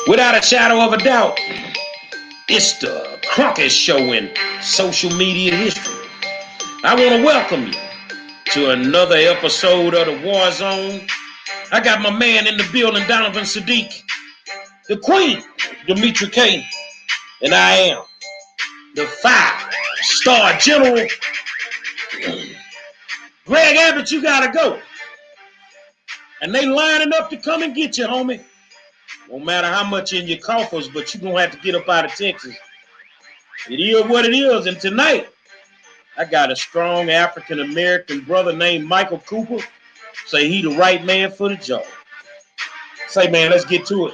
Without a shadow of a doubt, it's the Cronkest Show in social media history. I want to welcome you to another episode of the War Zone. I got my man in the building, Donovan Sadiq, the Queen, Demetri K, and I am the 5-star general, Greg Abbott. You gotta go, and they lining up to come and get you, homie. No matter how much in your coffers, but you're gonna have to get up out of Texas. It is what it is, and tonight I got a strong African American brother named Michael Cooper. Say he the right man for the job. Say, man, let's get to it.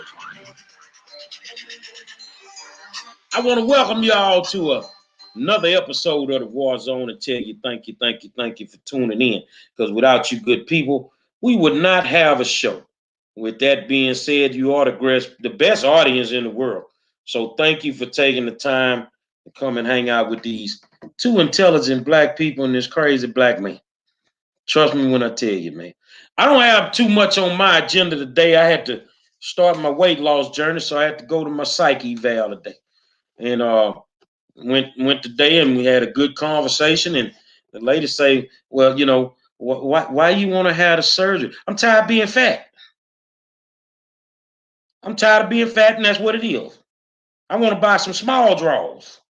I want to welcome y'all to another episode of the War Zone and tell you thank you for tuning in. Because without you good people, we would not have a show. With that being said, you are the best audience in the world. So thank you for taking the time to come and hang out with these two intelligent black people and this crazy black man. Trust me when I tell you, man. I don't have too much on my agenda today. I had to start my weight loss journey, so I had to go to my psyche eval today. And went today, and we had a good conversation. And the lady say, "Well, you know, why you want to have the surgery? I'm tired of being fat. I'm tired of being fat, and that's what it is. I want to buy some small draws."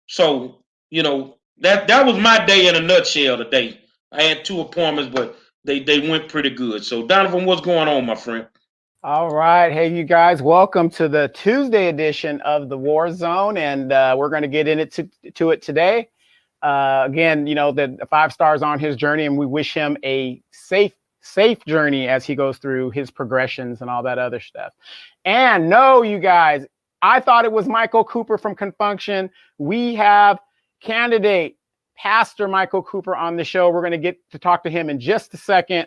So, you know, that was my day in a nutshell today. I had 2 appointments, but they went pretty good. So, Donovan, what's going on, my friend? All right. Hey, you guys, welcome to the Tuesday edition of the War Zone. And we're going to get into it today. Again, you know, the 5 stars on his journey, and we wish him a safe journey as he goes through his progressions and all that other stuff. And no, you guys, I thought it was Michael Cooper from Confunction. We have candidate Pastor Michael Cooper on the show. We're going to get to talk to him in just a second.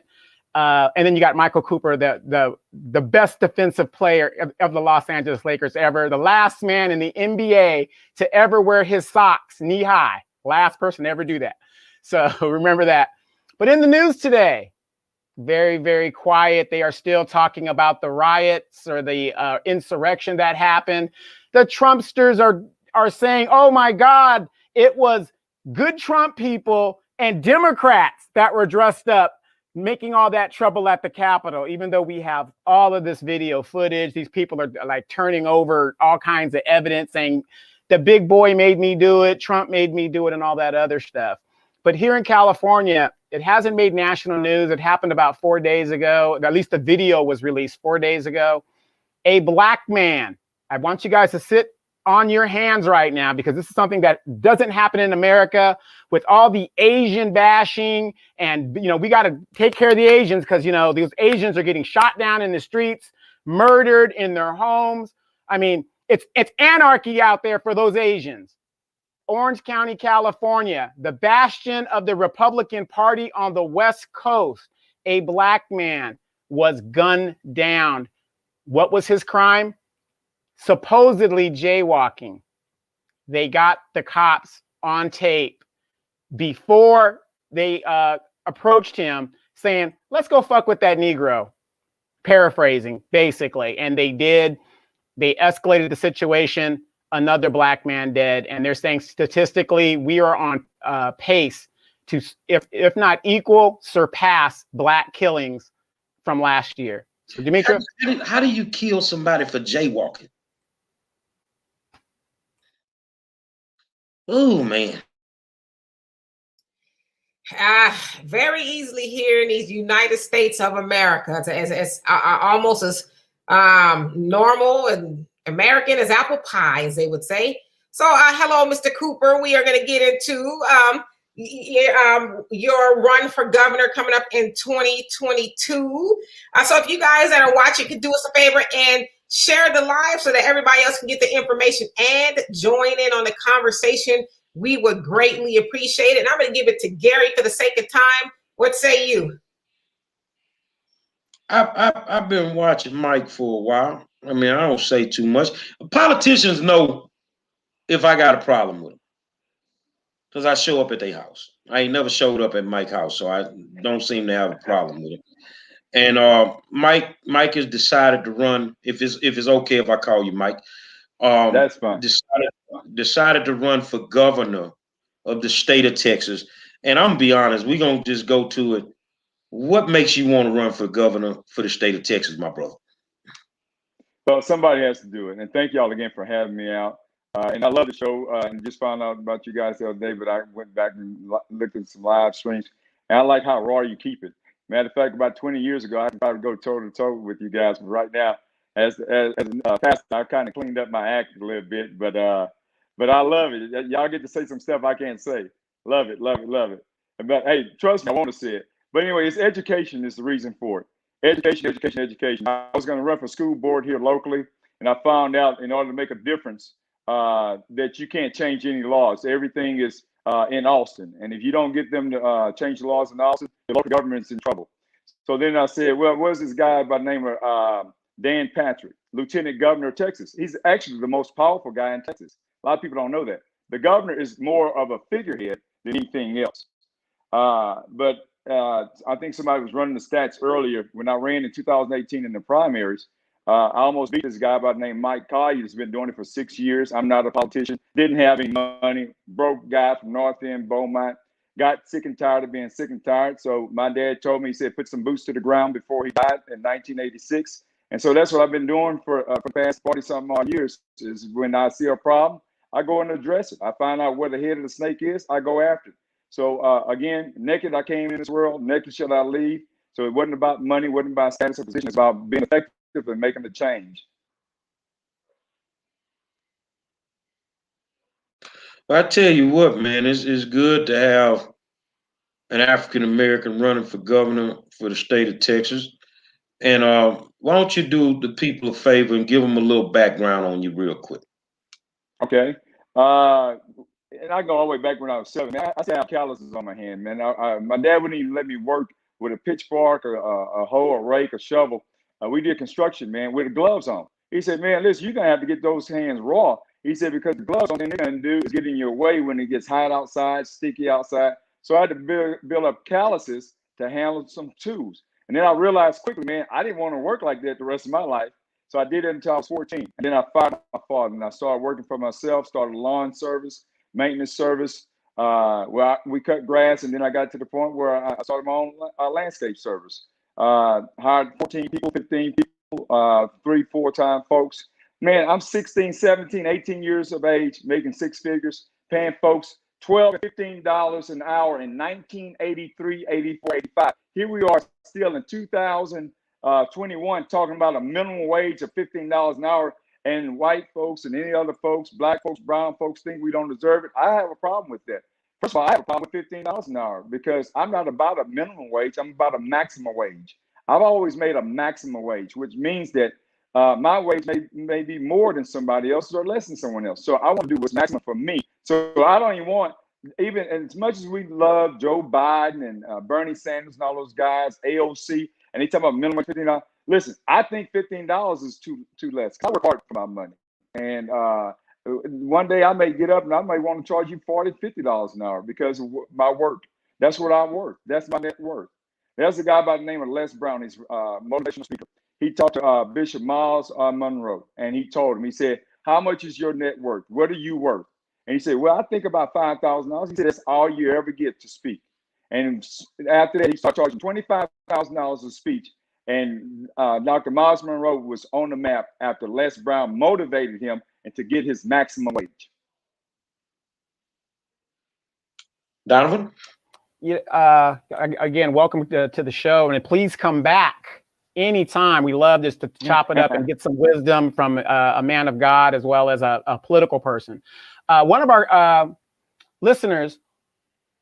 And then you got Michael Cooper, the best defensive player of the Los Angeles Lakers ever, the last man in the NBA to ever wear his socks knee high, last person to ever do that. So remember that. But in the news today, very, very quiet. They are still talking about the riots or the insurrection that happened. The Trumpsters are saying, oh my God, it was good Trump people and Democrats that were dressed up making all that trouble at the Capitol, even though we have all of this video footage. These people are like turning over all kinds of evidence saying the big boy made me do it, Trump made me do it, and all that other stuff. But here in California, it hasn't made national news. It happened about 4 days ago. At least the video was released 4 days ago. A black man. I want you guys to sit on your hands right now, because this is something that doesn't happen in America with all the Asian bashing. And, you know, we got to take care of the Asians because, you know, these Asians are getting shot down in the streets, murdered in their homes. I mean, it's anarchy out there for those Asians. Orange County, California, the bastion of the Republican Party on the West Coast, a black man was gunned down. What was his crime? Supposedly jaywalking. They got the cops on tape before they approached him saying, let's go fuck with that Negro. Paraphrasing, basically. And they did. They escalated the situation. Another black man dead. And they're saying statistically, we are on pace to, if not equal, surpass black killings from last year. So, Demetri? How do you kill somebody for jaywalking? Oh, man. Very easily here in these United States of America. It's almost as normal and American as apple pie, as they would say. So, hello, Mr. Cooper. We are going to get into your run for governor coming up in 2022. So if you guys that are watching could do us a favor and share the live so that everybody else can get the information and join in on the conversation, we would greatly appreciate it. And I'm going to give it to Gary for the sake of time. What say you? I've been watching Mike for a while. I mean, I don't say too much. Politicians know if I got a problem with them, because I show up at their house. I ain't never showed up at Mike's house, so I don't seem to have a problem with it. And Mike has decided to run. If it's okay if I call you Mike, That's fine. decided to run for governor of the state of Texas. And I'm gonna be honest, we're gonna just go to it. What makes you want to run for governor for the state of Texas, my brother? Well, somebody has to do it. And thank y'all again for having me out. And I love the show and just found out about you guys the other day, but I went back and looked at some live streams. And I like how raw you keep it. Matter of fact, about 20 years ago, I could probably go toe to toe with you guys. But right now, as fast, I've kind of cleaned up my act a little bit. But I love it. Y'all get to say some stuff I can't say. Love it, love it, love it. But hey, trust me, I want to say it. But anyway, it's education is the reason for it. Education, education, education. I was going to run for school board here locally, and I found out in order to make a difference that you can't change any laws. Everything is in Austin, and if you don't get them to change the laws in Austin, the local government's in trouble. So then I said, well, what's this guy by the name of Dan Patrick, Lieutenant Governor of Texas? He's actually the most powerful guy in Texas. A lot of people don't know that. The governor is more of a figurehead than anything else. But I think somebody was running the stats earlier when I ran in 2018 in the primaries. I almost beat this guy by the name Mike Collier, who's been doing it for 6 years. I'm not a politician, didn't have any money, broke guy from North End, Beaumont, got sick and tired of being sick and tired. So my dad told me, he said, put some boots to the ground before he died in 1986. And so that's what I've been doing for the past 40-something odd years, is when I see a problem, I go and address it. I find out where the head of the snake is, I go after it. So again, naked I came in this world, naked shall I leave. So it wasn't about money, wasn't about status or position. It's about being effective and making the change. I tell you what, man, it's good to have an African American running for governor for the state of Texas. And why don't you do the people a favor and give them a little background on you real quick? Okay. And I go all the way back when I was 7. Man, I still have calluses on my hand, man. My dad wouldn't even let me work with a pitchfork or a hoe, a rake, a shovel. We did construction, man, with the gloves on. He said, man, listen, you're going to have to get those hands raw. He said, because the gloves, only thing they're going to do is get in your way when it gets hot outside, sticky outside. So I had to build up calluses to handle some tools. And then I realized quickly, man, I didn't want to work like that the rest of my life. So I did it until I was 14. And then I fired my father and I started working for myself, started a lawn service, maintenance service, where we cut grass. And then I got to the point where I started my own landscape service. Hired 14 people, 15 people, 3-4 time folks. Man, I'm 16, 17, 18 years of age, making 6 figures, paying folks $12 and $15 an hour in 1983, 84, 85. Here we are still in 2021 talking about a minimum wage of $15 an hour, and white folks and any other folks, black folks, brown folks think we don't deserve it. I have a problem with that. First of all, I have a problem with $15 an hour because I'm not about a minimum wage. I'm about a maximum wage. I've always made a maximum wage, which means that my wage may be more than somebody else's or less than someone else. So I want to do what's maximum for me. So I don't even want, even as much as we love Joe Biden and Bernie Sanders and all those guys, AOC, and they talk about minimum $15. Listen, I think $15 is too less. I work hard for my money. And one day I may get up and I may want to charge you $40, $50 an hour because of my work. That's what I work. That's my net worth. There's a guy by the name of Les Brown. He's a motivational speaker. He talked to Bishop Miles Monroe, and he told him, he said, how much is your net worth? What are you worth? And he said, well, I think about $5,000. He said, that's all you ever get to speak. And after that, he started charging $25,000 a speech. And Dr. Miles Monroe was on the map after Les Brown motivated him and to get his maximum wage. Donovan? Yeah, again, welcome to the show. And please come back anytime. We love just to chop it up and get some wisdom from a man of God as well as a political person. One of our listeners,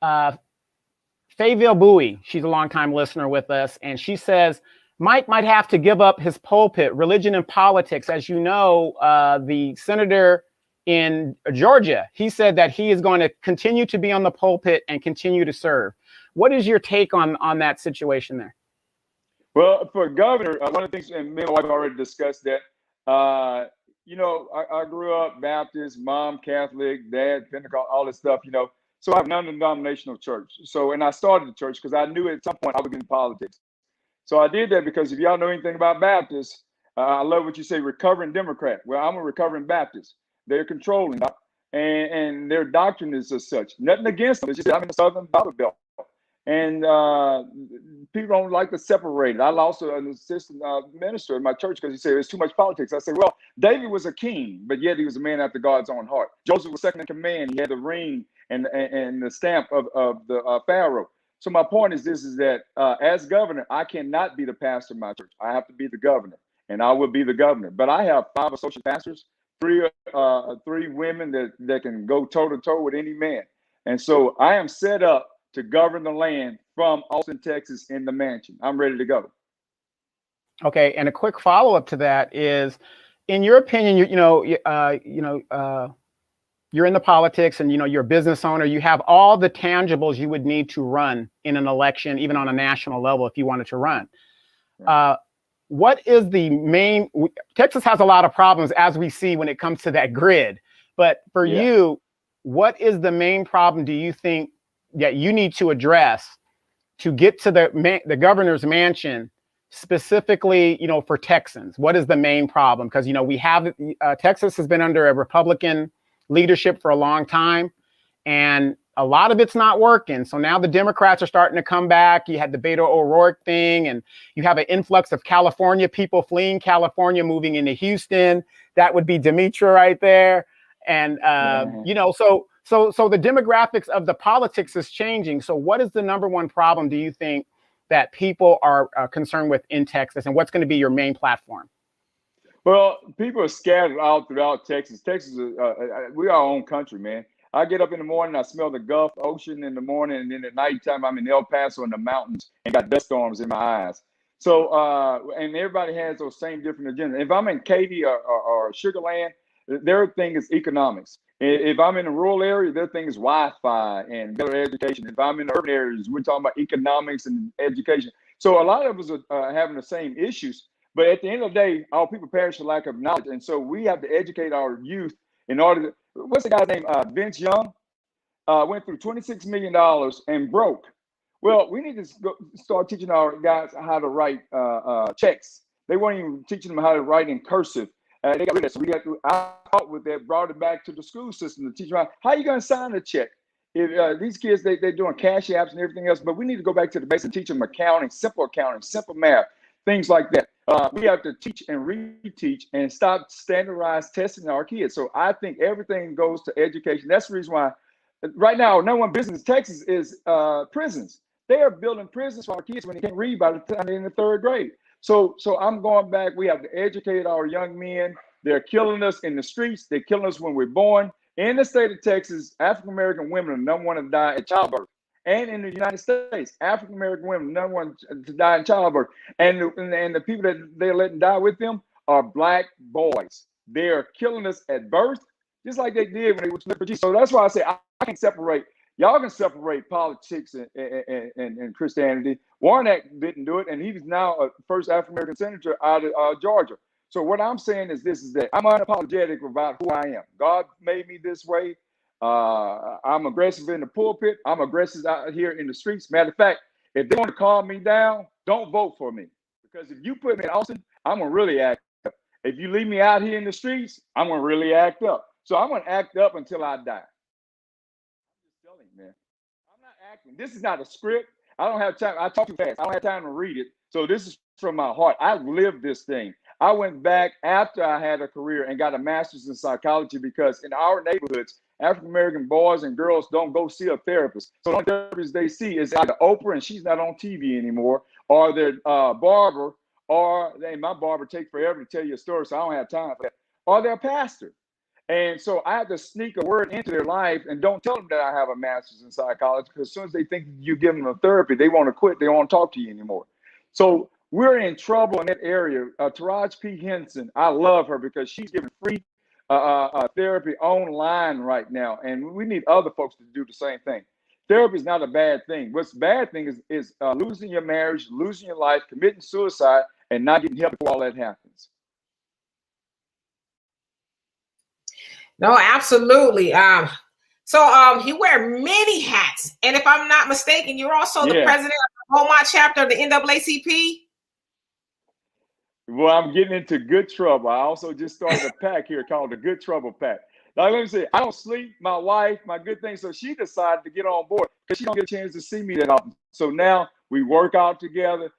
Fayville Bowie, she's a longtime listener with us, and she says, Mike might have to give up his pulpit, religion and politics. As you know, the senator in Georgia, he said that he is going to continue to be on the pulpit and continue to serve. What is your take on that situation there? Well, for governor, one of the things, and me and my wife already discussed that, you know, I grew up Baptist, mom Catholic, dad Pentecost, all this stuff, you know. So I have non-denominational church. So, and I started the church because I knew at some point I would get into politics. So I did that because if y'all know anything about Baptists, I love what you say, recovering Democrat. Well, I'm a recovering Baptist. They're controlling, and their doctrine is as such. Nothing against them. It's just I'm in the Southern Bible Belt. And people don't like to separate it. I lost an assistant minister in my church because he said it's too much politics. I said, well, David was a king, but yet he was a man after God's own heart. Joseph was second in command. He had the ring and the stamp of the Pharaoh. So my point is this, is that as governor, I cannot be the pastor of my church. I have to be the governor, and I will be the governor. But I have 5 associate pastors, 3 women that can go toe-to-toe with any man. And so I am set up to govern the land from Austin, Texas, in the mansion. I'm ready to go. Okay, and a quick follow-up to that is, in your opinion, you're in the politics, and you're a business owner. You have all the tangibles you would need to run in an election, even on a national level, if you wanted to run. What is the main? Texas has a lot of problems, as we see, when it comes to that grid. But for you, what is the main problem, do you think, that you need to address to get to the governor's mansion, specifically, for Texans? What is the main problem? Because, we have Texas has been under a Republican leadership for a long time, and a lot of it's not working. So now the Democrats are starting to come back. You had the Beto O'Rourke thing, and you have an influx of California people fleeing California, moving into Houston. That would be Demetra right there. And, so the demographics of the politics is changing. So what is the number one problem, do you think, that people are concerned with in Texas, and what's going to be your main platform? Well, people are scattered all throughout Texas. Texas, we are our own country, man. I get up in the morning, I smell the Gulf Ocean in the morning, and then at nighttime, I'm in El Paso in the mountains and got dust storms in my eyes. So, and everybody has those same different agendas. If I'm in Katy or Sugar Land, their thing is economics. If I'm in a rural area, their thing is Wi-Fi and better education. If I'm in the urban areas, we're talking about economics and education. So a lot of us are having the same issues. But at the end of the day, our people perish for lack of knowledge. And so we have to educate our youth in order to, what's the guy's name? Vince Young went through $26 million and broke. Well, we need to start teaching our guys how to write checks. They weren't even teaching them how to write in cursive. They got rid of that. So we got to out with that, brought it back to the school system to teach them how are you going to sign a check. If these kids, they're doing cash apps and everything else, but we need to go back to the basics and teach them accounting, simple math, things like that. We have to teach and reteach and stop standardized testing our kids. So I think everything goes to education. That's the reason why right now, number one business in Texas is prisons. They are building prisons for our kids when they can't read by the time they're in the 3rd grade. So I'm going back. We have to educate our young men. They're killing us in the streets. They're killing us when we're born. In the state of Texas, African-American women are number one to die at childbirth. And in the United States, African-American women are number one to die in childbirth. And the people that they're letting die with them are Black boys. They are killing us at birth, just like they did when they were refugees. So that's why I say I can separate. Y'all can separate politics and Christianity. Warnock didn't do it, and he's now a first African-American senator out of Georgia. So what I'm saying is this, is that I'm unapologetic about who I am. God made me this way. I'm aggressive in the pulpit. I'm aggressive out here in the streets. Matter of fact, if they want to calm me down, don't vote for me. Because if you put me in Austin, I'm going to really act up. If you leave me out here in the streets, I'm going to really act up. So I'm going to act up until I die. Man, I'm not acting. This is not a script. I don't have time. I talk too fast. I don't have time to read it. So this is from my heart. I lived this thing. I went back after I had a career and got a master's in psychology because in our neighborhoods, African-American boys and girls don't go see a therapist. So the only therapist they see is either Oprah, and she's not on TV anymore, or their barber, or my barber takes forever to tell you a story, so I don't have time for that, or their pastor. And so I have to sneak a word into their life and don't tell them that I have a master's in psychology, because as soon as they think you give them a therapy, they want to quit. They won't talk to you anymore. So we're in trouble in that area. Taraj P. Henson, I love her because she's giving free therapy online right now. And we need other folks to do the same thing. Therapy is not a bad thing. What's a bad thing is losing your marriage, losing your life, committing suicide, and not getting help before all that happens. No, absolutely. So you wear many hats, and if I'm not mistaken, you're also the president of the Beaumont chapter of the NAACP. Well, I'm getting into good trouble. I also just started a pack here called the Good Trouble Pack. Now, let me say, I don't sleep. My wife, my good thing. So she decided to get on board because she don't get a chance to see me that often. So now we work out together.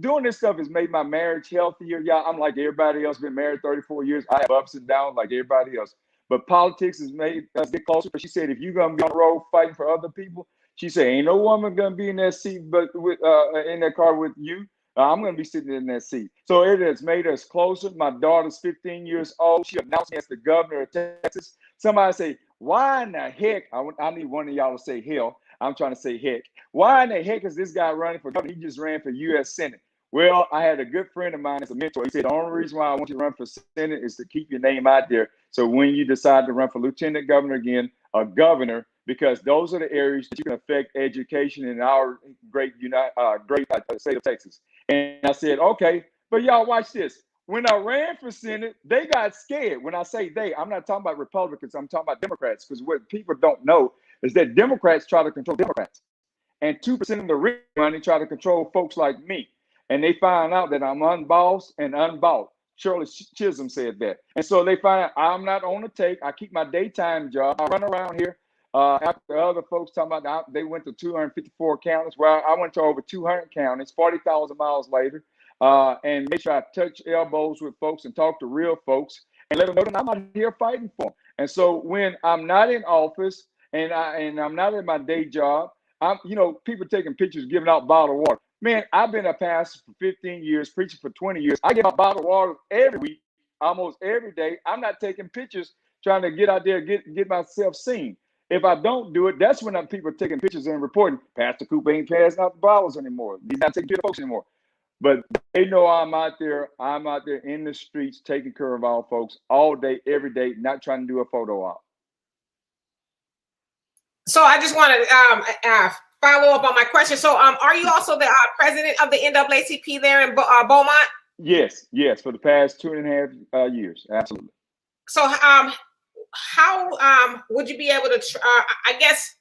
Doing this stuff has made my marriage healthier. Yeah, I'm like everybody else. Been married 34 years. I have ups and downs like everybody else. But politics has made us get closer. But she said, if you're gonna be on the road fighting for other people, she said, ain't no woman gonna be in that seat, but with in that car with you. I'm going to be sitting in that seat. So it has made us closer. My daughter's 15 years old. She announced me as the governor of Texas. Somebody say, why in the heck? I need one of y'all to say hell. I'm trying to say heck. Why in the heck is this guy running for governor? He just ran for U.S. Senate. Well, I had a good friend of mine as a mentor. He said, the only reason why I want you to run for Senate is to keep your name out there. So when you decide to run for lieutenant governor again, a governor, because those are the areas that you can affect education in our great state of Texas. And I said, okay, but y'all watch this. When I ran for Senate, they got scared. When I say they, I'm not talking about Republicans, I'm talking about Democrats, because what people don't know is that Democrats try to control Democrats. And 2% of the rich money try to control folks like me. And they find out that I'm unbossed and unbought. Shirley Chisholm said that. And so they find out I'm not on the take. I keep my daytime job. I run around here. After other folks talking about they went to 254 counties, well, I went to over 200 counties, 40,000 miles later, and make sure I touch elbows with folks and talk to real folks and let them know that I'm out here fighting for them. And so when I'm not in office and I'm not in my day job, people taking pictures, giving out bottled water. Man, I've been a pastor for 15 years, preaching for 20 years. I give out bottled water every week, almost every day. I'm not taking pictures, trying to get out there, get myself seen. If I don't do it, that's when people are taking pictures and reporting, Pastor Cooper ain't passing out the bottles anymore. He's not taking care of folks anymore. But they know I'm out there in the streets, taking care of all folks all day, every day, not trying to do a photo op. So I just want to follow up on my question. So are you also the president of the NAACP there in Beaumont? Yes, for the past 2.5 years, absolutely. So how would you be able to, I guess,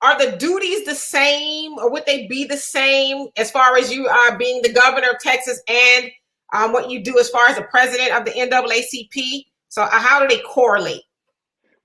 are the duties the same, or would they be the same as far as you being the governor of Texas and what you do as far as the president of the NAACP? So how do they correlate?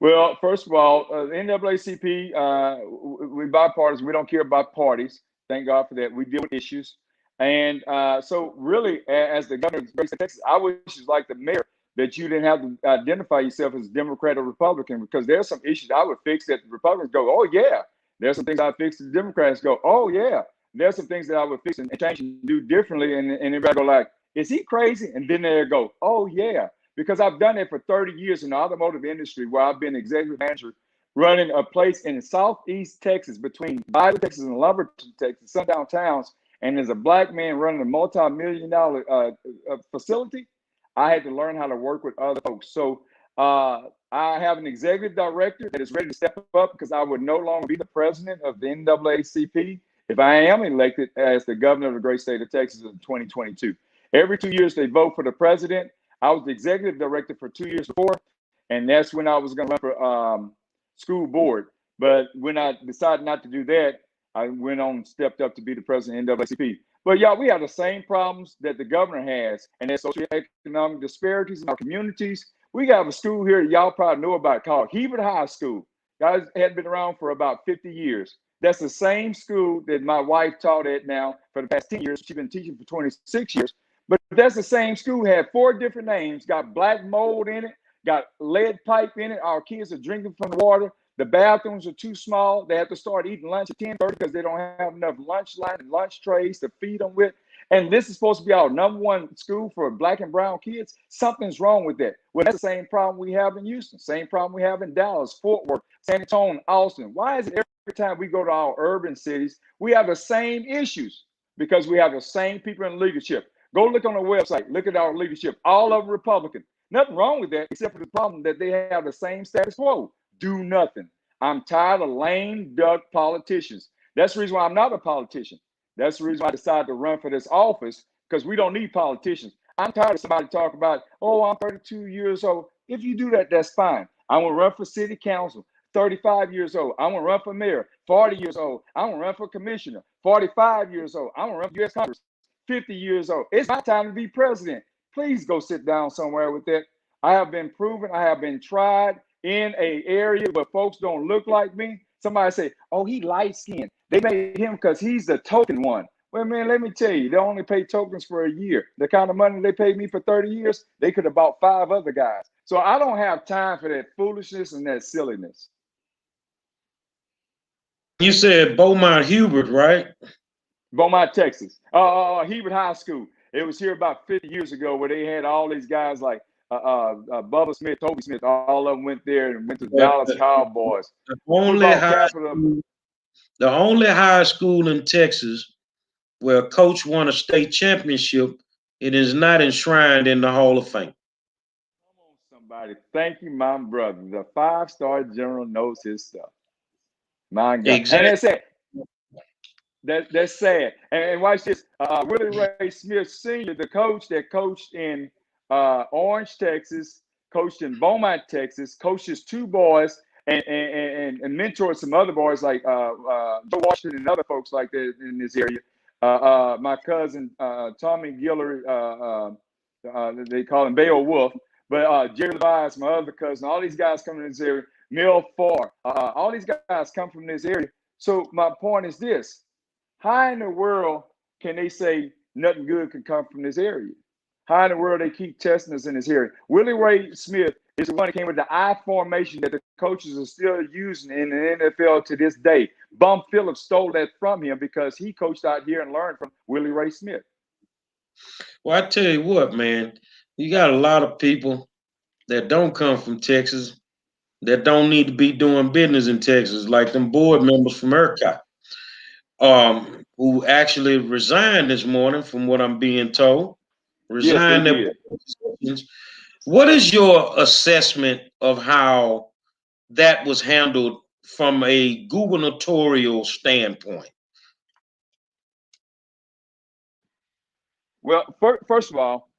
Well, first of all, the NAACP, we bipartisan. We don't care about parties. Thank God for that. We deal with issues. And so really, as the governor of the state of Texas, I wish, like the mayor, that you didn't have to identify yourself as Democrat or Republican, because there's some issues I would fix that the Republicans go, oh, yeah. There's some things I would fix that the Democrats go, oh, yeah. There's some things that I would fix and change and do differently. And everybody go like, is he crazy? And then they go, oh, yeah. Because I've done it for 30 years in the automotive industry, where I've been executive manager running a place in Southeast Texas between Biden, Texas and Lumberton, Texas, sundown towns. And there's a black man running a multi-million-dollar facility. I had to learn how to work with other folks. So I have an executive director that is ready to step up, because I would no longer be the president of the NAACP if I am elected as the governor of the great state of Texas in 2022. Every 2 years, they vote for the president. I was the executive director for 2 years before, and that's when I was going to run for school board. But when I decided not to do that, I went on and stepped up to be the president of NAACP. But y'all, we have the same problems that the governor has, and there's socioeconomic disparities in our communities. We got a school here that y'all probably know about called Hebert High School. Guys, had been around for about 50 years. That's the same school that my wife taught at now for the past 10 years. She's been teaching for 26 years. But that's the same school, had 4 different names, got black mold in it, got lead pipe in it. Our kids are drinking from the water. The bathrooms are too small. They have to start eating lunch at 10:30 because they don't have enough lunch line and lunch trays to feed them with. And this is supposed to be our #1 school for black and brown kids. Something's wrong with that. Well, that's the same problem we have in Houston, same problem we have in Dallas, Fort Worth, San Antonio, Austin. Why is it every time we go to our urban cities, we have the same issues? Because we have the same people in leadership. Go look on the website. Look at our leadership. All of them Republican. Nothing wrong with that, except for the problem that they have the same status quo. Do nothing. I'm tired of lame duck politicians. That's the reason why I'm not a politician. That's the reason why I decided to run for this office, because we don't need politicians. I'm tired of somebody talking about, oh, I'm 32 years old. If you do that, that's fine. I want to run for city council, 35 years old. I want to run for mayor, 40 years old. I want to run for commissioner, 45 years old. I want to run for U.S. Congress, 50 years old. It's my time to be president. Please go sit down somewhere with that. I have been proven, I have been tried in a area where folks don't look like me. Somebody say, oh, he light skinned. They made him because he's the token one. Well, man, let me tell you, they only pay tokens for a year. The kind of money they paid me for 30 years, they could have bought 5 other guys. So I don't have time for that foolishness and that silliness. You said Beaumont Hubert, right? Beaumont, Texas. Hebert High School. It was here about 50 years ago where they had all these guys like Bubba Smith, Toby Smith. All of them went there and went to Dallas Cowboys. The only high school in Texas where a coach won a state championship, it is not enshrined in the Hall of Fame. Come on, somebody. Thank you, my brother. The 5-star general knows his stuff. My God. Exactly. And that's it. That's sad. And watch this. Willie Ray Smith Sr., the coach that coached in Orange, Texas, coached in Beaumont, Texas, coaches 2 boys and mentored some other boys like Joe Washington and other folks like that in this area. My cousin Tommy Guillory, they call him Beowulf, but Jerry Levi's my other cousin. All these guys come from this area. Mill Farr, all these guys come from this area. So my point is this. How in the world can they say nothing good can come from this area? How in the world they keep testing us in this area? Willie Ray Smith is the one that came with the I formation that the coaches are still using in the NFL to this day. Bum Phillips stole that from him because he coached out here and learned from Willie Ray Smith. Well, I tell you what, man, you got a lot of people that don't come from Texas that don't need to be doing business in Texas, like them board members from ERCOT. Who actually resigned this morning, from what I'm being told. Resigned their positions. What is your assessment of how that was handled from a gubernatorial standpoint? Well, first of all,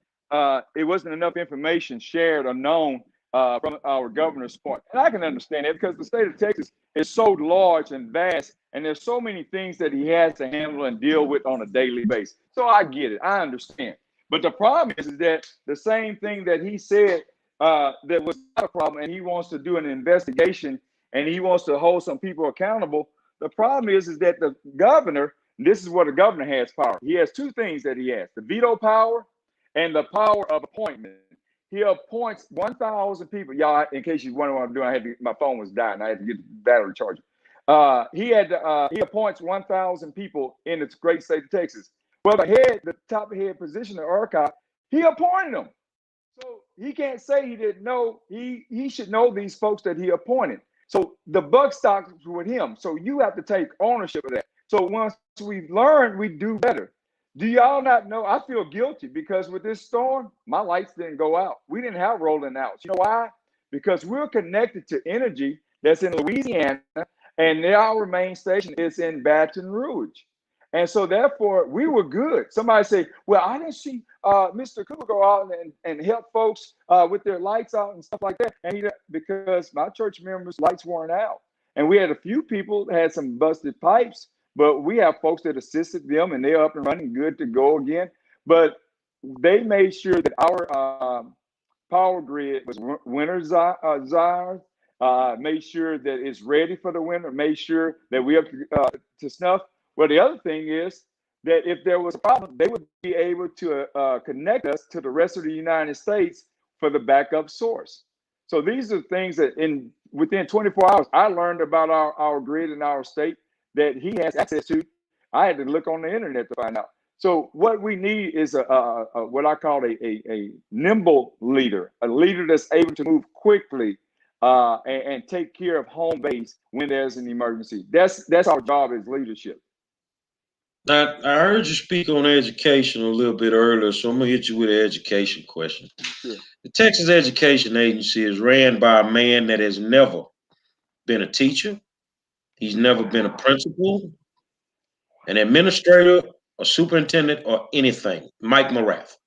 it wasn't enough information shared or known from our governor's point. And I can understand it because the state of Texas is so large and vast, and there's so many things that he has to handle and deal with on a daily basis. So I get it. I understand. But the problem is that the same thing that he said that was not a problem, and he wants to do an investigation and he wants to hold some people accountable. The problem is that the governor, this is where the governor has power. He has 2 things that he has: the veto power and the power of appointment. He appoints 1,000 people. Y'all, in case you wonder what I'm doing, my phone was dying. I had to get the battery charger. He appoints 1,000 people in the great state of Texas. Well, the top head position of ERCOT, he appointed them. So he can't say he didn't know. He should know these folks that he appointed. So the buck stops with him. So you have to take ownership of that. So once we've learned, we do better. Do y'all not know? I feel guilty because with this storm, my lights didn't go out. We didn't have rolling outs. You know why? Because we're connected to energy that's in Louisiana, and our main station is in Baton Rouge. And so therefore, we were good. Somebody say, well, I didn't see Mr. Cooper go out and help folks with their lights out and stuff like that. And because my church members' lights weren't out. And we had a few people that had some busted pipes, but we have folks that assisted them and they're up and running good to go again. But they made sure that our power grid was winter desired, made sure that it's ready for the winter, made sure that we have to snuff. Well, the other thing is that if there was a problem, they would be able to connect us to the rest of the United States for the backup source. So these are things that within 24 hours, I learned about our grid in our state that he has access to. I had to look on the internet to find out. So what we need is what I call a nimble leader, a leader that's able to move quickly and take care of home base when there's an emergency. That's our job as leadership. Now, I heard you speak on education a little bit earlier, so I'm going to hit you with an education question. Sure. The Texas Education Agency is ran by a man that has never been a teacher. He's never been a principal, an administrator, a superintendent, or anything. Mike Morath.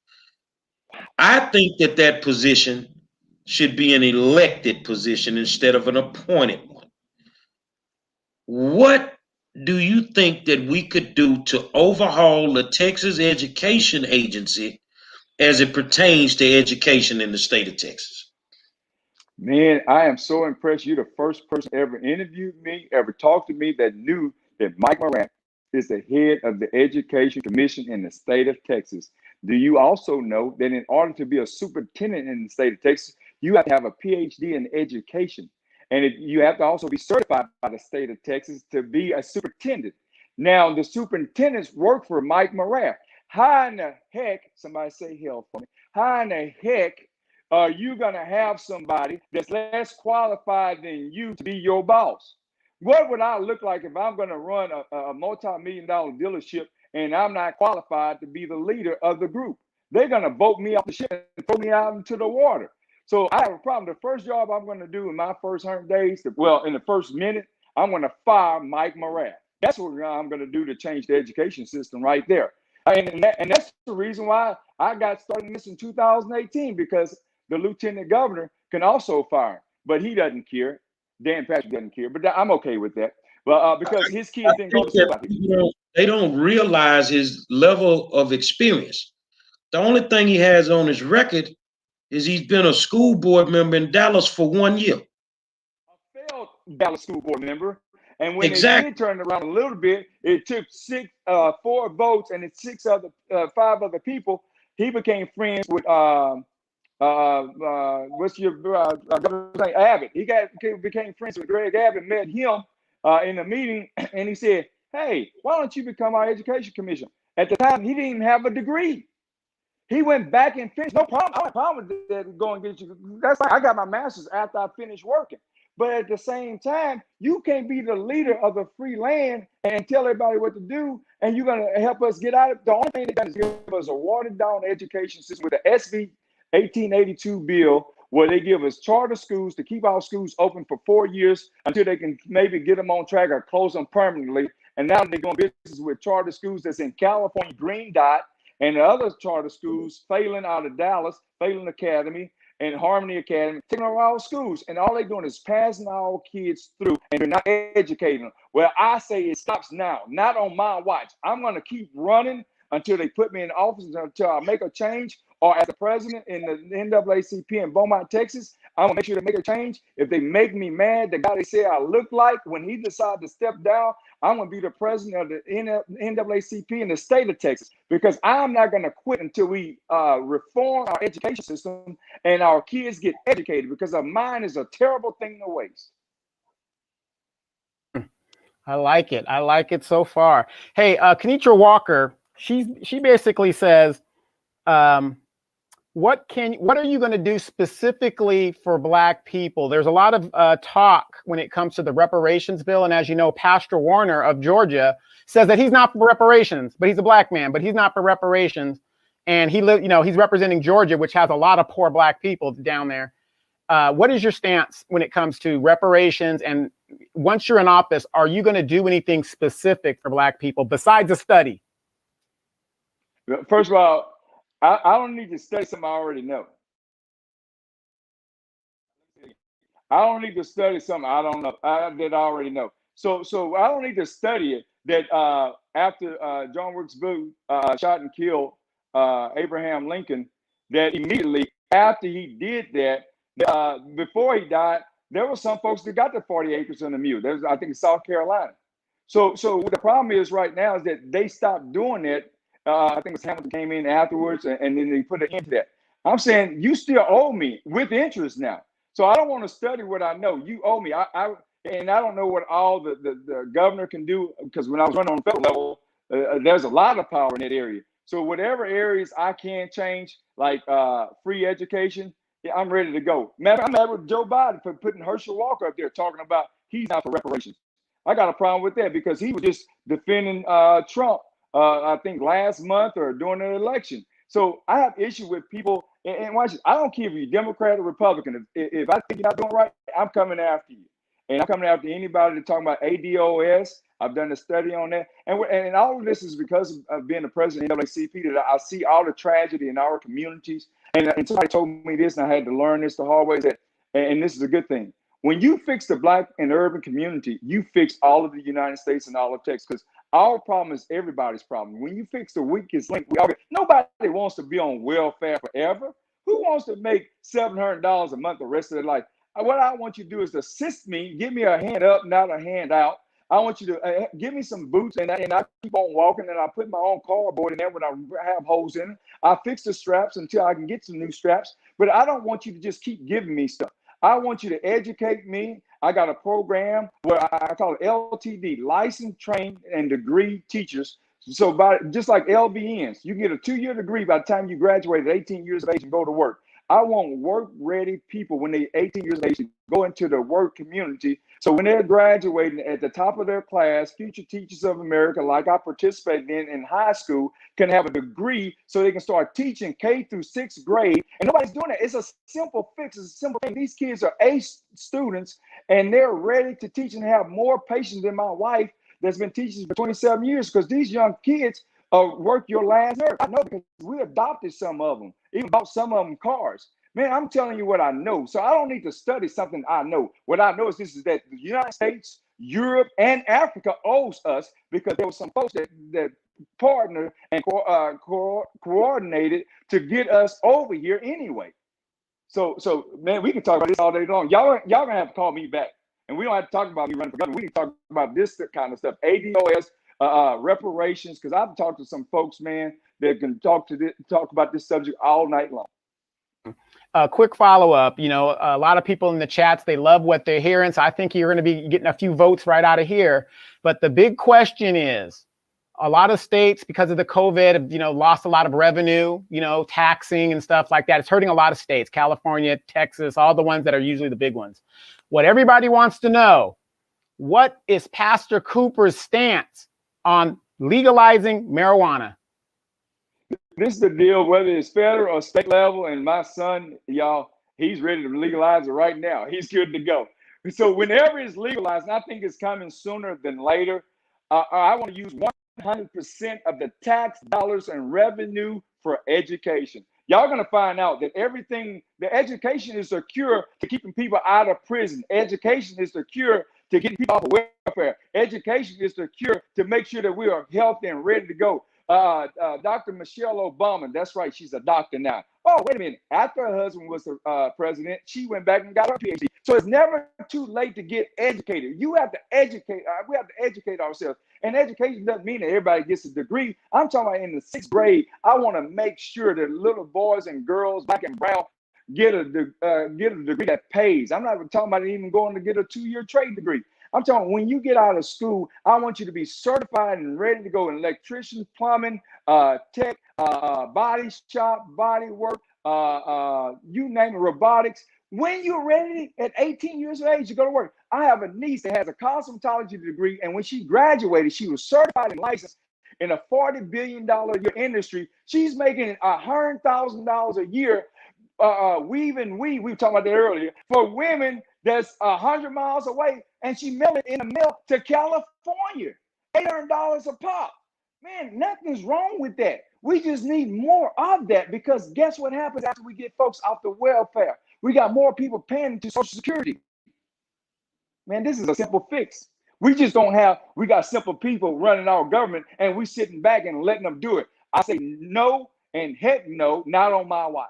I think that position should be an elected position instead of an appointed one. What do you think that we could do to overhaul the Texas Education Agency as it pertains to education in the state of Texas? Man, I am so impressed. You're the first person ever interviewed me, ever talked to me that knew that Mike Moran is the head of the Education Commission in the state of Texas. Do you also know that in order to be a superintendent in the state of Texas, you have to have a PhD in education? And you have to also be certified by the state of Texas to be a superintendent. Now, the superintendents work for Mike Moran. How in the heck, somebody say hell for me, how in the heck are you going to have somebody that's less qualified than you to be your boss? What would I look like if I'm going to run a multi-million-dollar dealership and I'm not qualified to be the leader of the group? They're going to vote me off the ship and throw me out into the water. So I have a problem. The first job I'm going to do in my first 100 days, well, in the first minute, I'm going to fire Mike Moran. That's what I'm going to do to change the education system right there. And that's the reason why I got started in this in 2018, because the lieutenant governor can also fire, but he doesn't care. Dan Patrick doesn't care, but I'm okay with that. Well, because his kids didn't go to school like he. They don't realize his level of experience. The only thing he has on his record is he's been a school board member in Dallas for 1 year. A failed Dallas school board member. And when they did turn it around a little bit, it took 4 votes and it's 5 other people. He became friends with what's your governor's name? Abbott. He became friends with Greg Abbott, met him in a meeting, and he said, "Hey, why don't you become our education commissioner?" At the time, he didn't even have a degree. He went back and finished. No problem. I don't have a problem with that. Go and get you. That's like I got my master's after I finished working. But at the same time, you can't be the leader of the free land and tell everybody what to do, and you're going to help us get out of it. The only thing they done is give us a watered down education system with the SB 1882 bill, where they give us charter schools to keep our schools open for 4 years until they can maybe get them on track or close them permanently. And now they're doing business with charter schools that's in California, Green Dot, and the other charter schools, Phelan out of Dallas, Phelan Academy, and Harmony Academy, taking over our schools. And all they're doing is passing our kids through, and they're not educating them. Well, I say it stops now, not on my watch. I'm going to keep running until they put me in office, until I make a change. Or as a president in the NAACP in Beaumont, Texas, I'm going to make sure to make a change. If they make me mad, the guy they say I look like, when he decides to step down, I'm going to be the president of the NAACP in the state of Texas, because I'm not going to quit until we reform our education system and our kids get educated, because a mind is a terrible thing to waste. I like it. I like it so far. Hey, Kenitra Walker, she basically says, what are you going to do specifically for Black people? There's a lot of talk when it comes to the reparations bill. And as you know, Pastor Warner of Georgia says that he's not for reparations, but he's a Black man, but he's not for reparations. And he's representing Georgia, which has a lot of poor Black people down there. What is your stance when it comes to reparations? And once you're in office, are you going to do anything specific for Black people besides a study? First of all, I don't need to study something I already know. I don't need to study something I don't know, that I already know. So I don't need to study it that after John Wilkes Booth shot and killed Abraham Lincoln, that immediately after he did that, before he died, there were some folks that got the 40 acres and a mule. There's, I think, in South Carolina. So what the problem is right now is that they stopped doing it. I think it was Hamilton came in afterwards, and then they put an end to that. I'm saying you still owe me with interest now. So I don't want to study what I know. You owe me. And I don't know what all the governor can do, because when I was running on the federal level, there's a lot of power in that area. So whatever areas I can change, like free education, yeah, I'm ready to go. Man, I'm mad with Joe Biden for putting Herschel Walker up there talking about he's not for reparations. I got a problem with that, because he was just defending Trump. I think last month or during the election. So I have issue with people, and watch it. I don't care if you're Democrat or Republican. If I think you're not doing right, I'm coming after you. And I'm coming after anybody that's talking about ADOS. I've done a study on that. And all of this is because of being the president of NAACP, that I see all the tragedy in our communities. And somebody told me this, and I had to learn this the hard way, and this is a good thing. When you fix the Black and urban community, you fix all of the United States and all of Texas. Because Our problem is everybody's problem. When you fix the weakest link, nobody wants to be on welfare forever. Who wants to make $700 a month the rest of their life? What I want you to do is assist me, give me a hand up, not a hand out. I want you to give me some boots, and I keep on walking, and I put my own cardboard in there when I have holes in it. I fix the straps until I can get some new straps, but I don't want you to just keep giving me stuff. I want you to educate me. I got a program where I call it LTD, licensed, trained, and degree teachers. So just like LVNs, you get a 2-year degree by the time you graduate at 18 years of age and go to work. I want work-ready people when they're 18 years of age to go into the work community. So when they're graduating at the top of their class, future teachers of America, like I participated in high school, can have a degree so they can start teaching K through 6th grade. And nobody's doing that. It's a simple fix. It's a simple thing. These kids are A students, and they're ready to teach and have more patience than my wife that's been teaching for 27 years, because these young kids work your last nerve. I know, because we adopted some of them, even bought some of them cars. Man, I'm telling you what I know. So I don't need to study something I know. What I know is that the United States, Europe, and Africa owes us, because there were some folks that partnered and coordinated to get us over here anyway. So man, we can talk about this all day long. Y'all gonna have to call me back. And we don't have to talk about me running for government. We can talk about this kind of stuff. ADOS, reparations, because I've talked to some folks, man, that can talk about this subject all night long. Quick follow-up. You know, a lot of people in the chats, they love what they're hearing. So I think you're going to be getting a few votes right out of here. But the big question is, a lot of states, because of the COVID, have, lost a lot of revenue, taxing and stuff like that. It's hurting a lot of states, California, Texas, all the ones that are usually the big ones. What everybody wants to know, what is Pastor Cooper's stance on legalizing marijuana? This is the deal, whether it's federal or state level, and my son, y'all, he's ready to legalize it right now. He's good to go. So whenever it's legalized, and I think it's coming sooner than later, I want to use 100% of the tax dollars and revenue for education. Y'all going to find out that the education is the cure to keeping people out of prison. Education is the cure to getting people off of welfare. Education is the cure to make sure that we are healthy and ready to go. Dr. Michelle Obama, that's right, she's a doctor now. Oh, wait a minute. After her husband was the president, she went back and got her PhD. So it's never too late to get educated. You have to educate. We have to educate ourselves. And education doesn't mean that everybody gets a degree. I'm talking about in the 6th grade, I want to make sure that little boys and girls, black and brown, get a degree that pays. I'm not even talking about even going to get a 2-year trade degree. I'm talking when you get out of school, I want you to be certified and ready to go in electrician, plumbing, tech, body shop, body work, you name it, robotics. When you're ready at 18 years of age to go to work. I have a niece that has a cosmetology degree, and when she graduated, she was certified and licensed in a $40 billion a year industry. She's making $100,000 a year weaving weave. We were talking about that earlier, for women that's 100 miles away, and she mailed it in the mail to California, $800 a pop. Man, nothing's wrong with that. We just need more of that, because guess what happens after we get folks off the welfare? We got more people paying into Social Security. Man, this is a simple fix. We got simple people running our government, and we sitting back and letting them do it. I say no and heck no, not on my watch.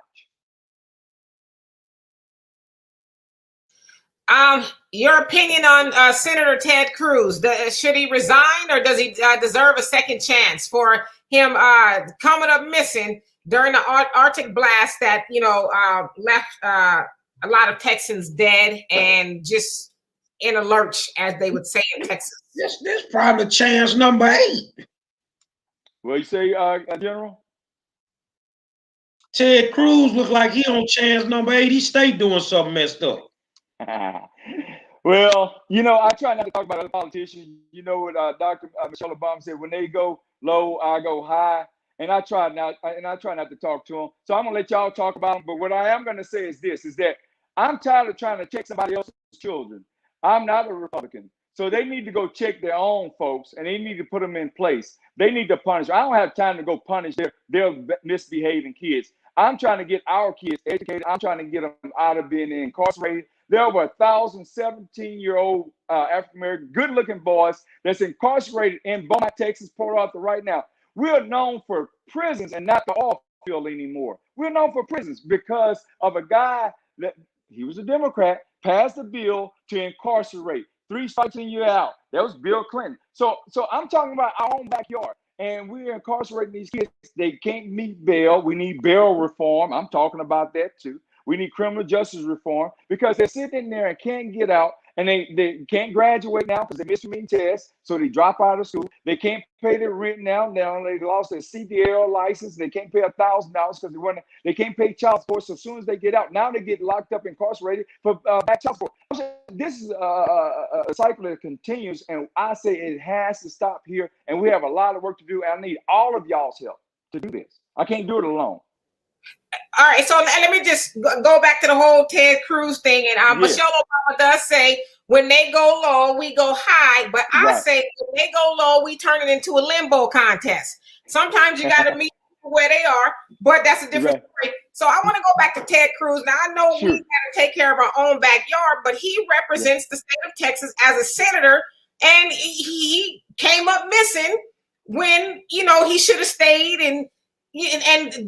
Your opinion on Senator Ted Cruz? Should he resign, or does he deserve a second chance for him coming up missing during the Arctic blast that left a lot of Texans dead and just in a lurch, as they would say in Texas? This probably chance number 8. What you say, General? Ted Cruz look like he on chance number 8. He stay doing something messed up. Well, I try not to talk about other politicians. You know what Dr. Michelle Obama said: when they go low, I go high. And I try not to talk to them. So I'm gonna let y'all talk about them. But what I am gonna say is this: is that I'm tired of trying to check somebody else's children. I'm not a Republican, so they need to go check their own folks, and they need to put them in place. They need to punish. I don't have time to go punish their misbehaving kids. I'm trying to get our kids educated. I'm trying to get them out of being incarcerated. There are over 1,000 17-year-old African-American, good-looking boys that's incarcerated in Beaumont, Texas, Port Arthur right now. We're known for prisons and not the oil field anymore. We're known for prisons because of a guy that he was a Democrat, passed a bill to incarcerate 3 strikes and you're out. That was Bill Clinton. So I'm talking about our own backyard. And we're incarcerating these kids. They can't meet bail. We need bail reform. I'm talking about that too. We need criminal justice reform because they're sitting in there and can't get out, and they can't graduate now because they missed meeting tests, so they drop out of school. They can't pay their rent now. Now they lost their CDL license. They can't pay $1,000 because they can't pay child support. So as soon as they get out, now they get locked up, incarcerated for back child support. This is a cycle that continues, and I say it has to stop here. And we have a lot of work to do. I need all of y'all's help to do this. I can't do it alone. All right, so let me just go back to the whole Ted Cruz thing. And Michelle Obama does say, when they go low, we go high. But I say, when they go low, we turn it into a limbo contest. Sometimes you got to meet people where they are, but that's a different story. So I want to go back to Ted Cruz. Now, I know we got to take care of our own backyard, but he represents the state of Texas as a senator, and he came up missing when, he should have stayed and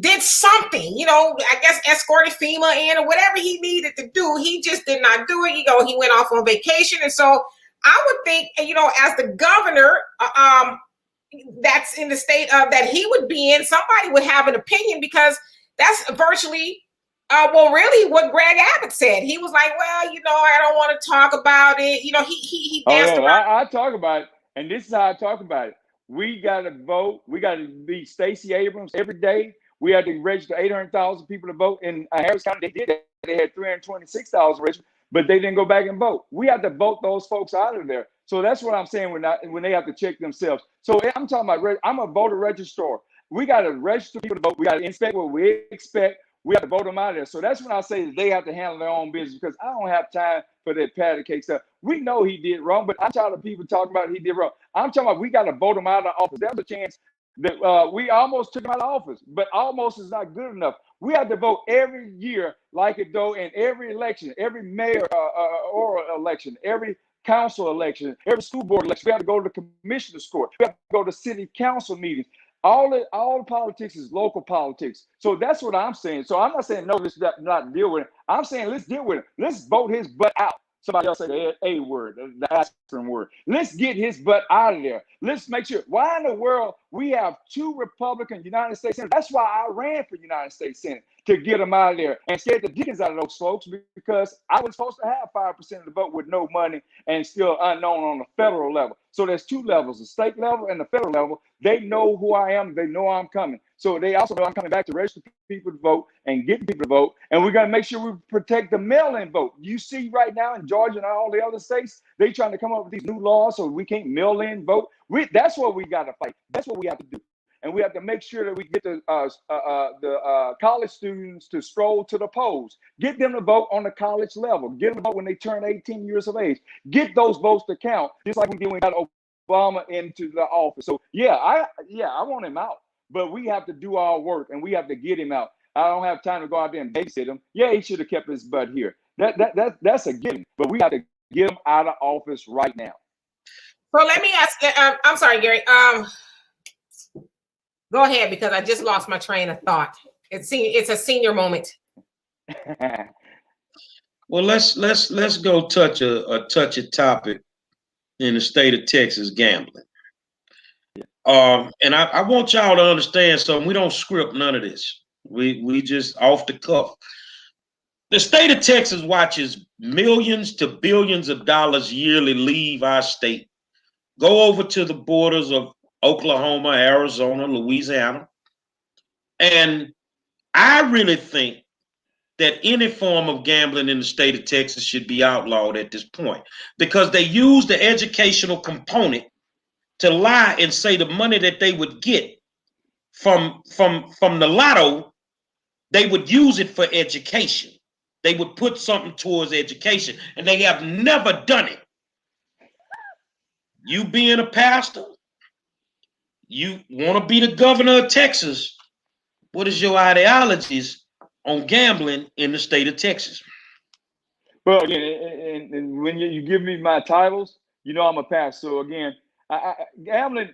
did something, I guess escorted FEMA in or whatever he needed to do. He just did not do it. He went off on vacation. And so I would think, as the governor, that's in the state of that he would be in, somebody would have an opinion, because that's virtually, really what Greg Abbott said. He was like, well, I don't want to talk about it. He danced around. I talk about it. And this is how I talk about it. We got to vote. We got to beat Stacey Abrams every day. We had to register 800,000 people to vote in Harris County. They did that. They had 326,000 registered, but they didn't go back and vote. We have to vote those folks out of there. So that's what I'm saying when they have to check themselves. So I'm talking about, I'm a voter registrar. We got to register people to vote. We got to inspect what we expect. We have to vote them out of there. So that's when I say that they have to handle their own business, because I don't have time for that patty cake stuff. We know he did wrong, but I'm tired of people talking about he did wrong. I'm talking about we got to vote him out of office. There's a chance that we almost took him out of office, but almost is not good enough. We have to vote every year like it though in every election, every mayor or election, every council election, every school board election. We have to go to the commissioner's court. We have to go to city council meetings. All politics is local politics. So that's what I'm saying. So I'm not saying no, let's not deal with it. I'm saying let's deal with it. Let's vote his butt out. Somebody else say the A word, the aspirin word. Let's get his butt out of there. Let's make sure. Why in the world we have 2 Republican United States senators? That's why I ran for United States Senate, to get them out of there and scared the dickens out of those folks, because I was supposed to have 5% of the vote with no money and still unknown on the federal level. So there's 2 levels, the state level and the federal level. They know who I am. They know I'm coming. So they also know I'm coming back to register people to vote and get people to vote. And we're going to make sure we protect the mail-in vote. You see right now in Georgia and all the other states, they trying to come up with these new laws so we can't mail-in vote. That's what we got to fight. That's what we have to do. And we have to make sure that we get the college students to stroll to the polls. Get them to vote on the college level. Get them to vote when they turn 18 years of age. Get those votes to count, just like we did when we got Obama into the office. So I want him out, but we have to do our work and we have to get him out. I don't have time to go out there and babysit him. Yeah, he should have kept his butt here. That's a given, but we have to get him out of office right now. So let me ask. I'm sorry, Gary. Go ahead, because I just lost my train of thought. It's a senior moment. Well, let's go touch a touchy topic in the state of Texas: gambling. And I want y'all to understand something. We don't script none of this. We just off the cuff. The state of Texas watches millions to billions of dollars yearly leave our state, go over to the borders of Oklahoma, Arizona, Louisiana. And I really think that any form of gambling in the state of Texas should be outlawed at this point, because they use the educational component to lie and say the money that they would get from the lotto, they would use it for education. They would put something towards education, and they have never done it. You being a pastor, you want to be the governor of Texas. What is your ideologies on gambling in the state of Texas? Well, again, and when you give me my titles, you know I'm a pastor. So again, gambling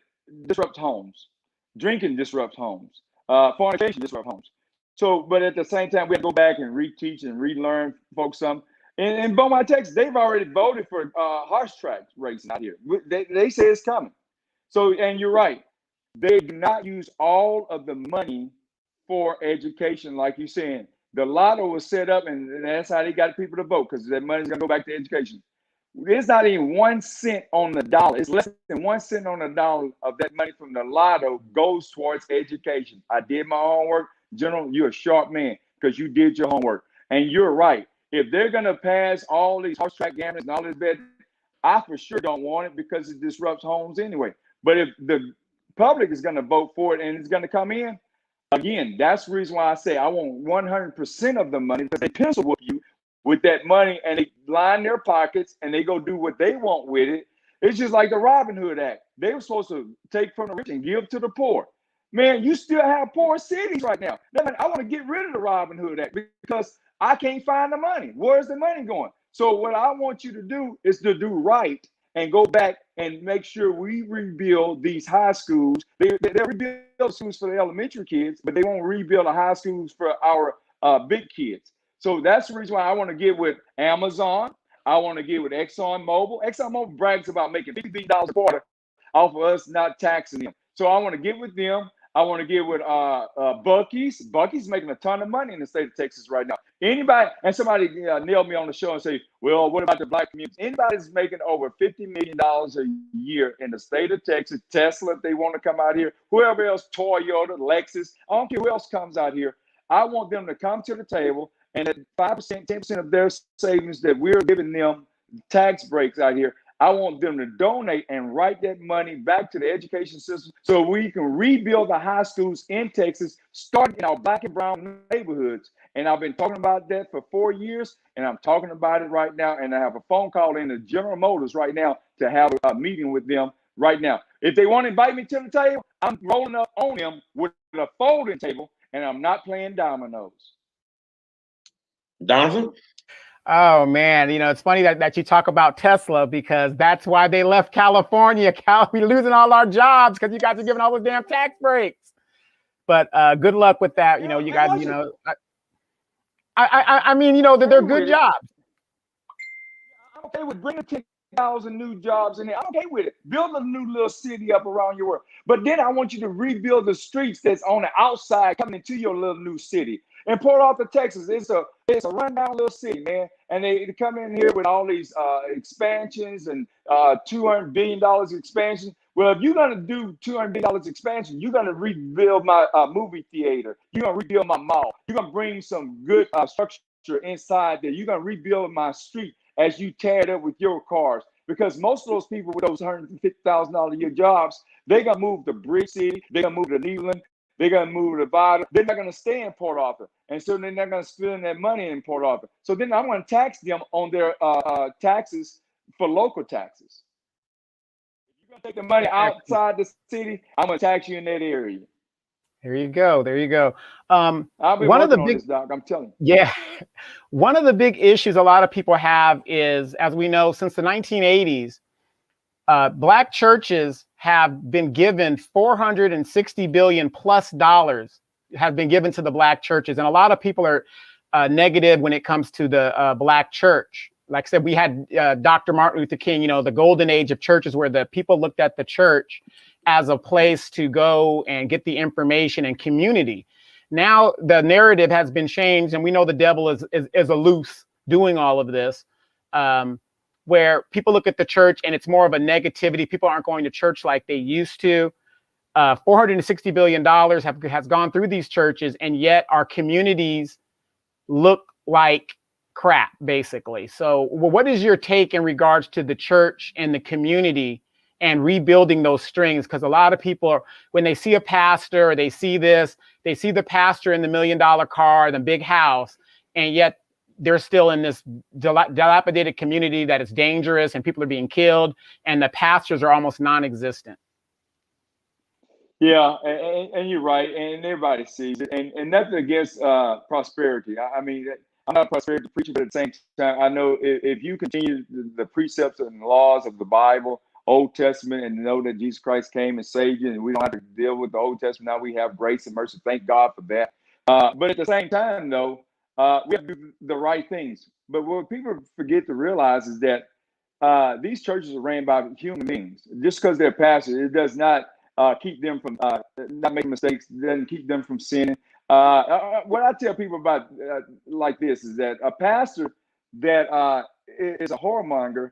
disrupts homes, drinking disrupts homes, fornication disrupts homes. So, but at the same time, we have to go back and reteach and relearn folks some. In Beaumont, Texas, they've already voted for horse track racing out here. They say it's coming. So, and you're right, they do not use all of the money for education, like you're saying. The lotto was set up, and that's how they got people to vote, because that money's going to go back to education. It's not even 1 cent on the dollar. It's less than 1 cent on the dollar of that money from the lotto goes towards education. I did my homework. General, you're a sharp man because you did your homework. And you're right. If they're going to pass all these horse track gamblers and all this bed, I for sure don't want it because it disrupts homes anyway. But if the public is going to vote for it and it's going to come in, again, that's the reason why I say I want 100% of the money, because they pencil whip you with that money and they line their pockets and they go do what they want with it. It's just like the Robin Hood Act. They were supposed to take from the rich and give to the poor. Man, you still have poor cities right now. I want to get rid of the Robin Hood Act because I can't find the money. Where's the money going? So what I want you to do is to do right and go back and make sure we rebuild these high schools. They'll rebuild schools for the elementary kids, but they won't rebuild the high schools for our big kids. So that's the reason why I want to get with Amazon. I want to get with ExxonMobil. ExxonMobil brags about making $50 billion a quarter off of us not taxing them. So I want to get with them. I want to get with Buc-ee's. Buc-ee's making a ton of money in the state of Texas right now. Anybody, and somebody nailed me on the show and say, well, what about the black community? Anybody's making over $50 million a year in the state of Texas, Tesla, if they want to come out here, whoever else, Toyota, Lexus, I don't care who else comes out here. I want them to come to the table, and at 5%, 10% of their savings that we're giving them tax breaks out here, I want them to donate and write that money back to the education system so we can rebuild the high schools in Texas, starting in our black and brown neighborhoods. And I've been talking about that for 4 years, and I'm talking about it right now. And I have a phone call in to General Motors right now to have a meeting with them right now. If they want to invite me to the table, I'm rolling up on them with a folding table, and I'm not playing dominoes. Donovan? Oh man, it's funny that you talk about Tesla, because that's why they left California. We're losing all our jobs because you guys are giving all those damn tax breaks. But good luck with that. You guys, I mean, they're good jobs. I'm okay with bringing 10,000 new jobs in there. I'm okay with it. Build a new little city up around your world. But then I want you to rebuild the streets that's on the outside coming into your little new city. In Port Arthur, Texas, it's a rundown little city, man. And they come in here with all these expansions and $200 billion expansion. Well, if you're going to do $200 billion expansion, you're going to rebuild my movie theater. You're going to rebuild my mall. You're going to bring some good structure inside there. You're going to rebuild my street as you tear it up with your cars. Because most of those people with those $150,000 a year jobs, they're going to move to Bridge City. They're going to move to Neyland. They're going to move to Nevada. They're not going to stay in Port Arthur. And so they're not going to spend that money in Port Arthur. So then I'm going to tax them on their taxes for local taxes. If you're going to take the money outside the city, I'm going to tax you in that area. There you go. There you go. I'll be one of the on big, this, Doc, I'm telling you. Yeah. One of the big issues a lot of people have is, as we know, since the 1980s, Black churches have been given $460 billion plus have been given to the Black churches. And a lot of people are negative when it comes to the Black church. Like I said, we had Dr. Martin Luther King, the golden age of churches, where the people looked at the church as a place to go and get the information and community. Now the narrative has been changed, and we know the devil is loose doing all of this, where people look at the church and it's more of a negativity. People aren't going to church like they used to. $460 billion has gone through these churches, and yet our communities look like crap, basically. So what is your take in regards to the church and the community and rebuilding those strings? Because a lot of people, when they see a pastor or they see this, they see the pastor in the $1 million car, the big house, and yet they're still in this dilapidated community that is dangerous and people are being killed, and the pastors are almost non-existent. Yeah, and you're right, and everybody sees it, and nothing against prosperity. I mean, I'm not a prosperity preacher, but at the same time, I know if you continue the precepts and laws of the Bible, Old Testament, and know that Jesus Christ came and saved you, and we don't have to deal with the Old Testament. Now we have grace and mercy. Thank God for that. But at the same time, though, we have to do the right things. But what people forget to realize is that these churches are ran by human beings. Just because they're pastors, it does not keep them from not making mistakes. It doesn't keep them from sinning. What I tell people about like this is that a pastor that is a whoremonger,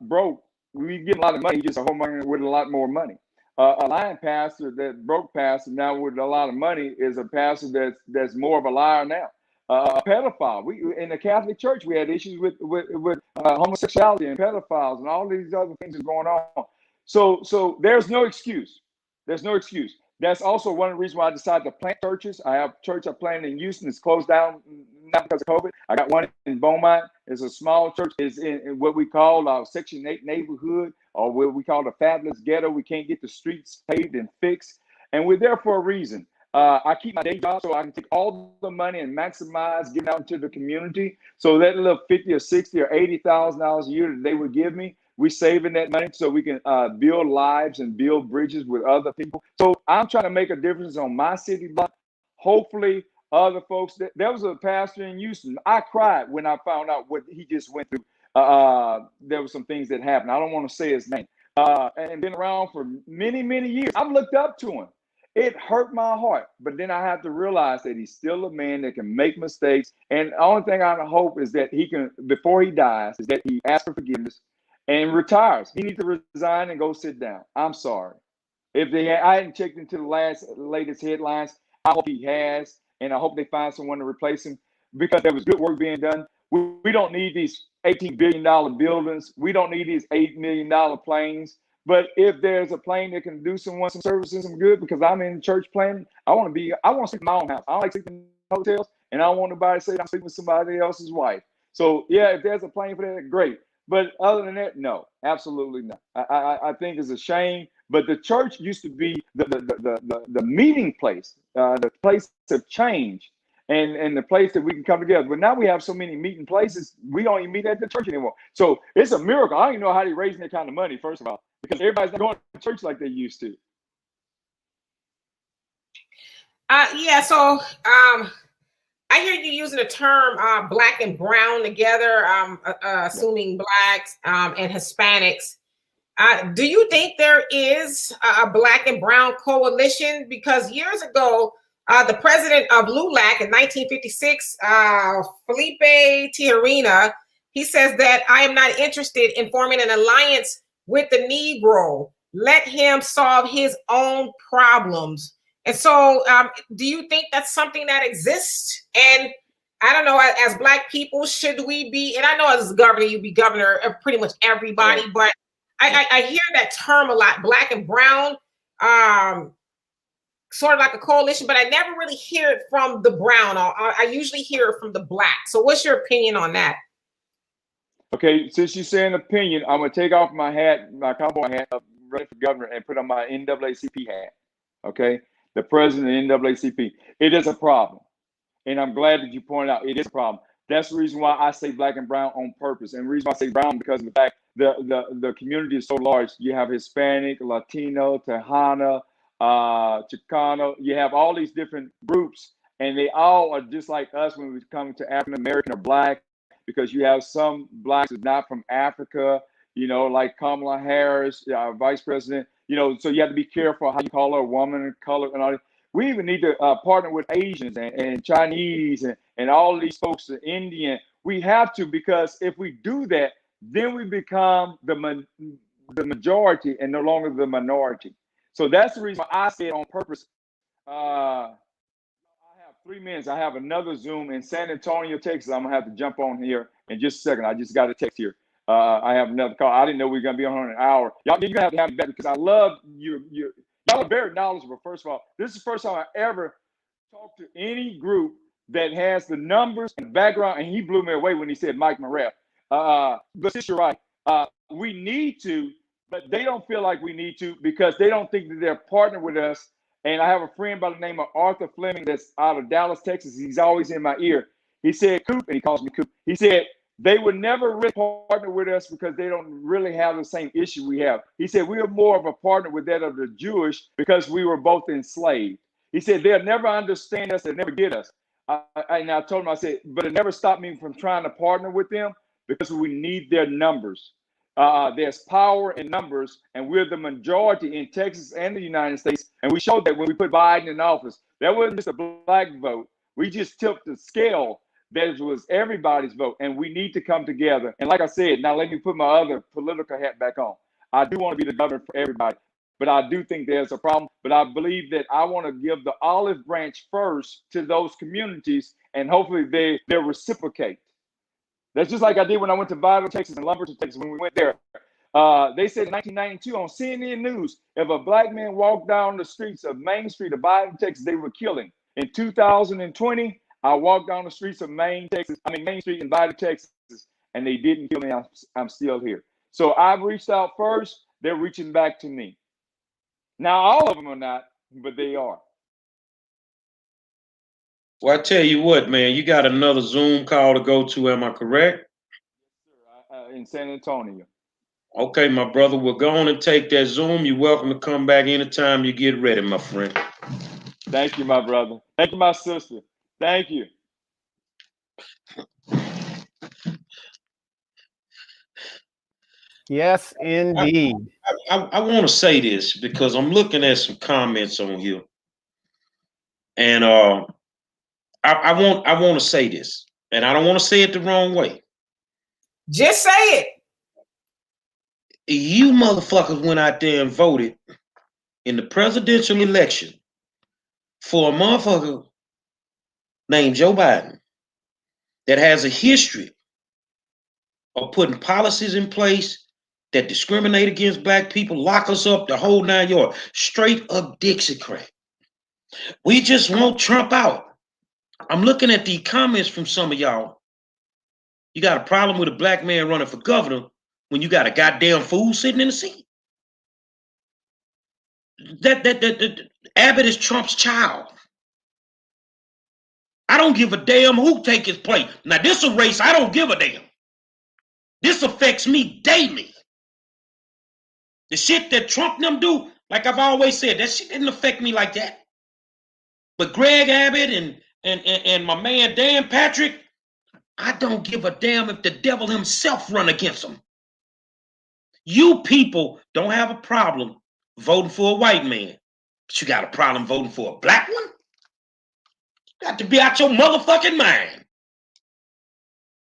broke, we give him a lot of money. He's just a whoremonger with a lot more money. A lying pastor, that broke pastor now with a lot of money, is a pastor that's more of a liar now. A pedophile. We in the Catholic Church, we had issues with homosexuality and pedophiles and all these other things is going on. So there's no excuse. There's no excuse. That's also one of the reasons why I decided to plant churches. I have a church I planted in Houston. It's closed down, not because of COVID. I got one in Beaumont. It's a small church. It's in what we call our Section 8 neighborhood, or what we call the fabulous ghetto. We can't get the streets paved and fixed. And we're there for a reason. I keep my day job so I can take all the money and maximize giving out into the community. So that little $50 or $60 or $80,000 a year that they would give me, we're saving that money so we can build lives and build bridges with other people. So I'm trying to make a difference on my city block. Hopefully, other folks. There was a pastor in Houston. I cried when I found out what he just went through. There were some things that happened. I don't want to say his name. And been around for many, many years. I've looked up to him. It hurt my heart, but then I have to realize that he's still a man that can make mistakes. And the only thing I hope is that he can, before he dies, is that he asks for forgiveness and retires. He needs to resign and go sit down. I'm sorry. I hadn't checked into the latest headlines. I hope he has, and I hope they find someone to replace him because there was good work being done. We don't need these $18 billion buildings. We don't need these $8 million planes. But if there's a plane that can do some services, some good, because I'm in church planning, I want to sleep in my own house. I don't like sleeping in hotels, and I don't want nobody to say I'm sleeping with somebody else's wife. So yeah, if there's a plane for that, great. But other than that, no, absolutely not. I think it's a shame. But the church used to be the meeting place, the place of change, and the place that we can come together. But now we have so many meeting places, we don't even meet at the church anymore. So it's a miracle. I don't even know how they're raising that kind of money, first of all, because everybody's not going to church like they used to. Yeah, so I hear you using the term black and brown together, assuming blacks and Hispanics. Do you think there is a black and brown coalition? Because years ago, the president of LULAC in 1956, Felipe Tijerina, he says that I am not interested in forming an alliance with the Negro. Let him solve his own problems. And so do you think that's something that exists? And I don't know, as Black people, should we be, and I know as governor, you be governor of pretty much everybody, but I hear that term a lot, black and brown, sort of like a coalition, but I never really hear it from the brown. I usually hear it from the black. So what's your opinion on that? Okay, since you're saying opinion, I'm going to take off my hat, my cowboy hat, running for governor, and put on my NAACP hat. Okay, the president of the NAACP. It is a problem. And I'm glad that you pointed out it is a problem. That's the reason why I say black and brown on purpose. And the reason why I say brown because of the fact the community is so large. You have Hispanic, Latino, Tejano, Chicano. You have all these different groups, and they all are just like us when we come to African American or black, because you have some blacks that's not from Africa, you know, like Kamala Harris, vice president, you know, so you have to be careful how you call her a woman of color and all that. We even need to partner with Asians and Chinese and all these folks, the Indian. We have to, because if we do that, then we become the majority and no longer the minority. So that's the reason why I said on purpose. I have 3 minutes. I have another Zoom in San Antonio, Texas. I'm gonna have to jump on here in just a second. I just got a text here. I have another call. I didn't know we were gonna be on in an hour. Y'all, you're gonna have me back because I love you. Y'all are very knowledgeable. First of all, this is the first time I ever talked to any group that has the numbers and background. And he blew me away when he said Mike Morrell. But since you're right, we need to, but they don't feel like we need to because they don't think that they're partnered with us. And I have a friend by the name of Arthur Fleming that's out of Dallas, Texas. He's always in my ear. He said, Coop, and he calls me Coop. He said, they would never really partner with us because they don't really have the same issue we have. He said, we are more of a partner with that of the Jewish because we were both enslaved. He said, they'll never understand us, they'll never get us. And I told him, I said, but it never stopped me from trying to partner with them because we need their numbers. There's power in numbers, and we're the majority in Texas and the United States. And we showed that when we put Biden in office. That wasn't just a black vote. We just tipped the scale. That was everybody's vote, and we need to come together. And like I said, now let me put my other political hat back on. I do want to be the governor for everybody, but I do think there's a problem. But I believe that I want to give the olive branch first to those communities, and hopefully they'll reciprocate. That's just like I did when I went to Vital, Texas, and Lumberton, Texas. When we went there, they said in 1992 on CNN News, if a black man walked down the streets of Main Street of Vital, Texas, they would kill him. In 2020, I walked down the streets of Main Street in Vital, Texas, and they didn't kill me. I'm still here. So I've reached out first. They're reaching back to me. Now, all of them are not, but they are. Well, I tell you what, man, you got another Zoom call to go to. Am I correct? Yes, sir. In San Antonio. Okay, my brother, we're going to take that Zoom. You're welcome to come back anytime you get ready, my friend. Thank you, my brother. Thank you, my sister. Thank you. Yes, indeed. I want to say this because I'm looking at some comments on here, and I want to say this, and I don't want to say it the wrong way. Just say it. You motherfuckers went out there and voted in the presidential election for a motherfucker named Joe Biden that has a history of putting policies in place that discriminate against black people, lock us up, the whole 9 yards. Straight up Dixiecrat. We just want Trump out. I'm looking at the comments from some of y'all. You got a problem with a black man running for governor when you got a goddamn fool sitting in the seat. That Abbott is Trump's child. I don't give a damn who take his place. Now, this is a race I don't give a damn. This affects me daily. The shit that Trump and them do, like I've always said, that shit didn't affect me like that. But Greg Abbott and my man Dan Patrick, I don't give a damn if the devil himself run against them. You people don't have a problem voting for a white man, but you got a problem voting for a black one? You got to be out your motherfucking mind.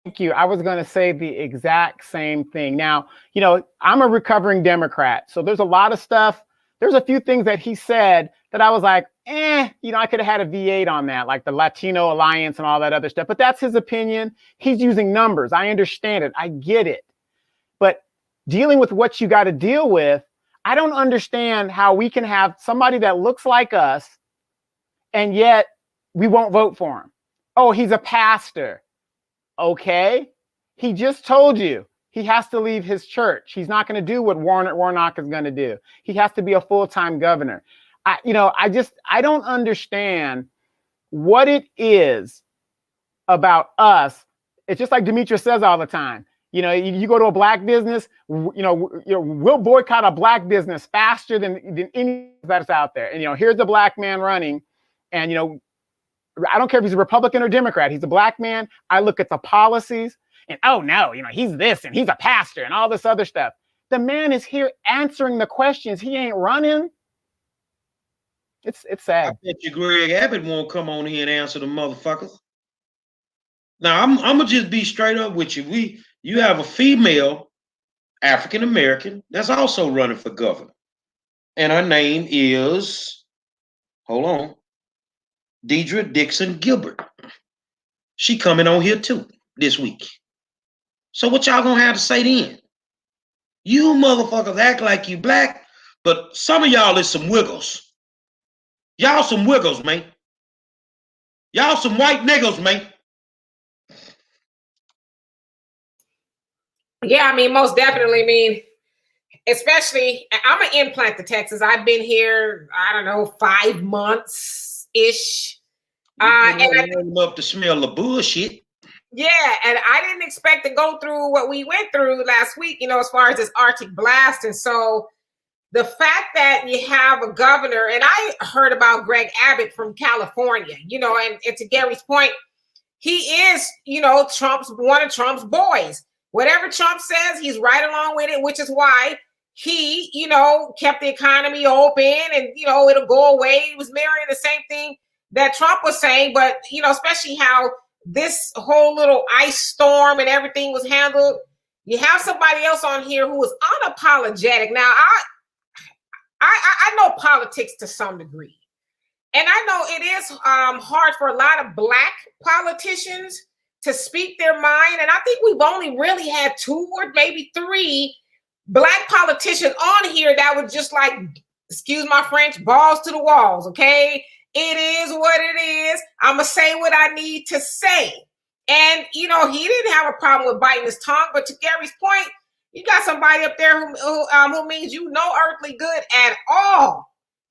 Thank you. I was going to say the exact same thing. Now, you know, I'm a recovering Democrat, so there's a lot of stuff. There's a few things that he said that I was like, you know, I could have had a V8 on that, like the Latino Alliance and all that other stuff. But that's his opinion. He's using numbers. I understand it. I get it. But dealing with what you got to deal with, I don't understand how we can have somebody that looks like us and yet we won't vote for him. Oh, he's a pastor. Okay. He just told you he has to leave his church. He's not going to do what Warnock is going to do. He has to be a full-time governor. I don't understand what it is about us. It's just like Demetrius says all the time. You know, you go to a black business, we'll boycott a black business faster than any that's out there. And, you know, here's a black man running, and, you know, I don't care if he's a Republican or Democrat. He's a black man. I look at the policies and, oh no, you know, he's this and he's a pastor and all this other stuff. The man is here answering the questions. He ain't running. It's sad. I bet you Greg Abbott won't come on here and answer the motherfuckers. Now, I'm gonna just be straight up with you. You have a female African American that's also running for governor, and her name is, hold on, Deidre Dixon Gilbert. She coming on here too this week. So what y'all gonna have to say then? You motherfuckers act like you black, but some of y'all is some wiggles. Y'all some wiggles, man. Y'all some white niggas, man. Yeah, I mean, most definitely. I mean, especially, I'm an implant to Texas. I've been here, I don't know, 5 months-ish. And I up to smell the bullshit. Yeah, and I didn't expect to go through what we went through last week, as far as this Arctic blast. And so the fact that you have a governor, and I heard about Greg Abbott from California, and to Gary's point, he is, one of Trump's boys. Whatever Trump says, he's right along with it, which is why he, kept the economy open and, it'll go away. He was mirroring the same thing that Trump was saying, but, especially how this whole little ice storm and everything was handled. You have somebody else on here who is unapologetic. Now, I know politics to some degree. And I know it is hard for a lot of Black politicians to speak their mind. And I think we've only really had 2 or maybe 3 Black politicians on here that would just like, excuse my French, balls to the walls, okay? It is what it is. I'm going to say what I need to say. And, he didn't have a problem with biting his tongue. But to Gary's point, you got somebody up there who means no earthly good at all.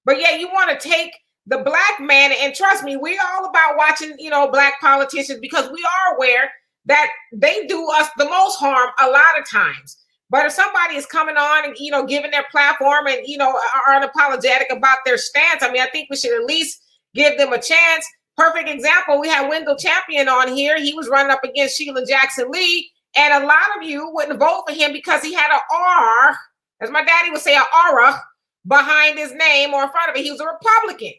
But yeah, you want to take the Black man, and trust me, we're all about watching, Black politicians, because we are aware that they do us the most harm a lot of times. But if somebody is coming on and, giving their platform and, are unapologetic about their stance, I think we should at least give them a chance. Perfect example, we had Wendell Champion on here. He was running up against Sheila Jackson Lee. And a lot of you wouldn't vote for him because he had an R, as my daddy would say, an aura behind his name or in front of it. He was a Republican.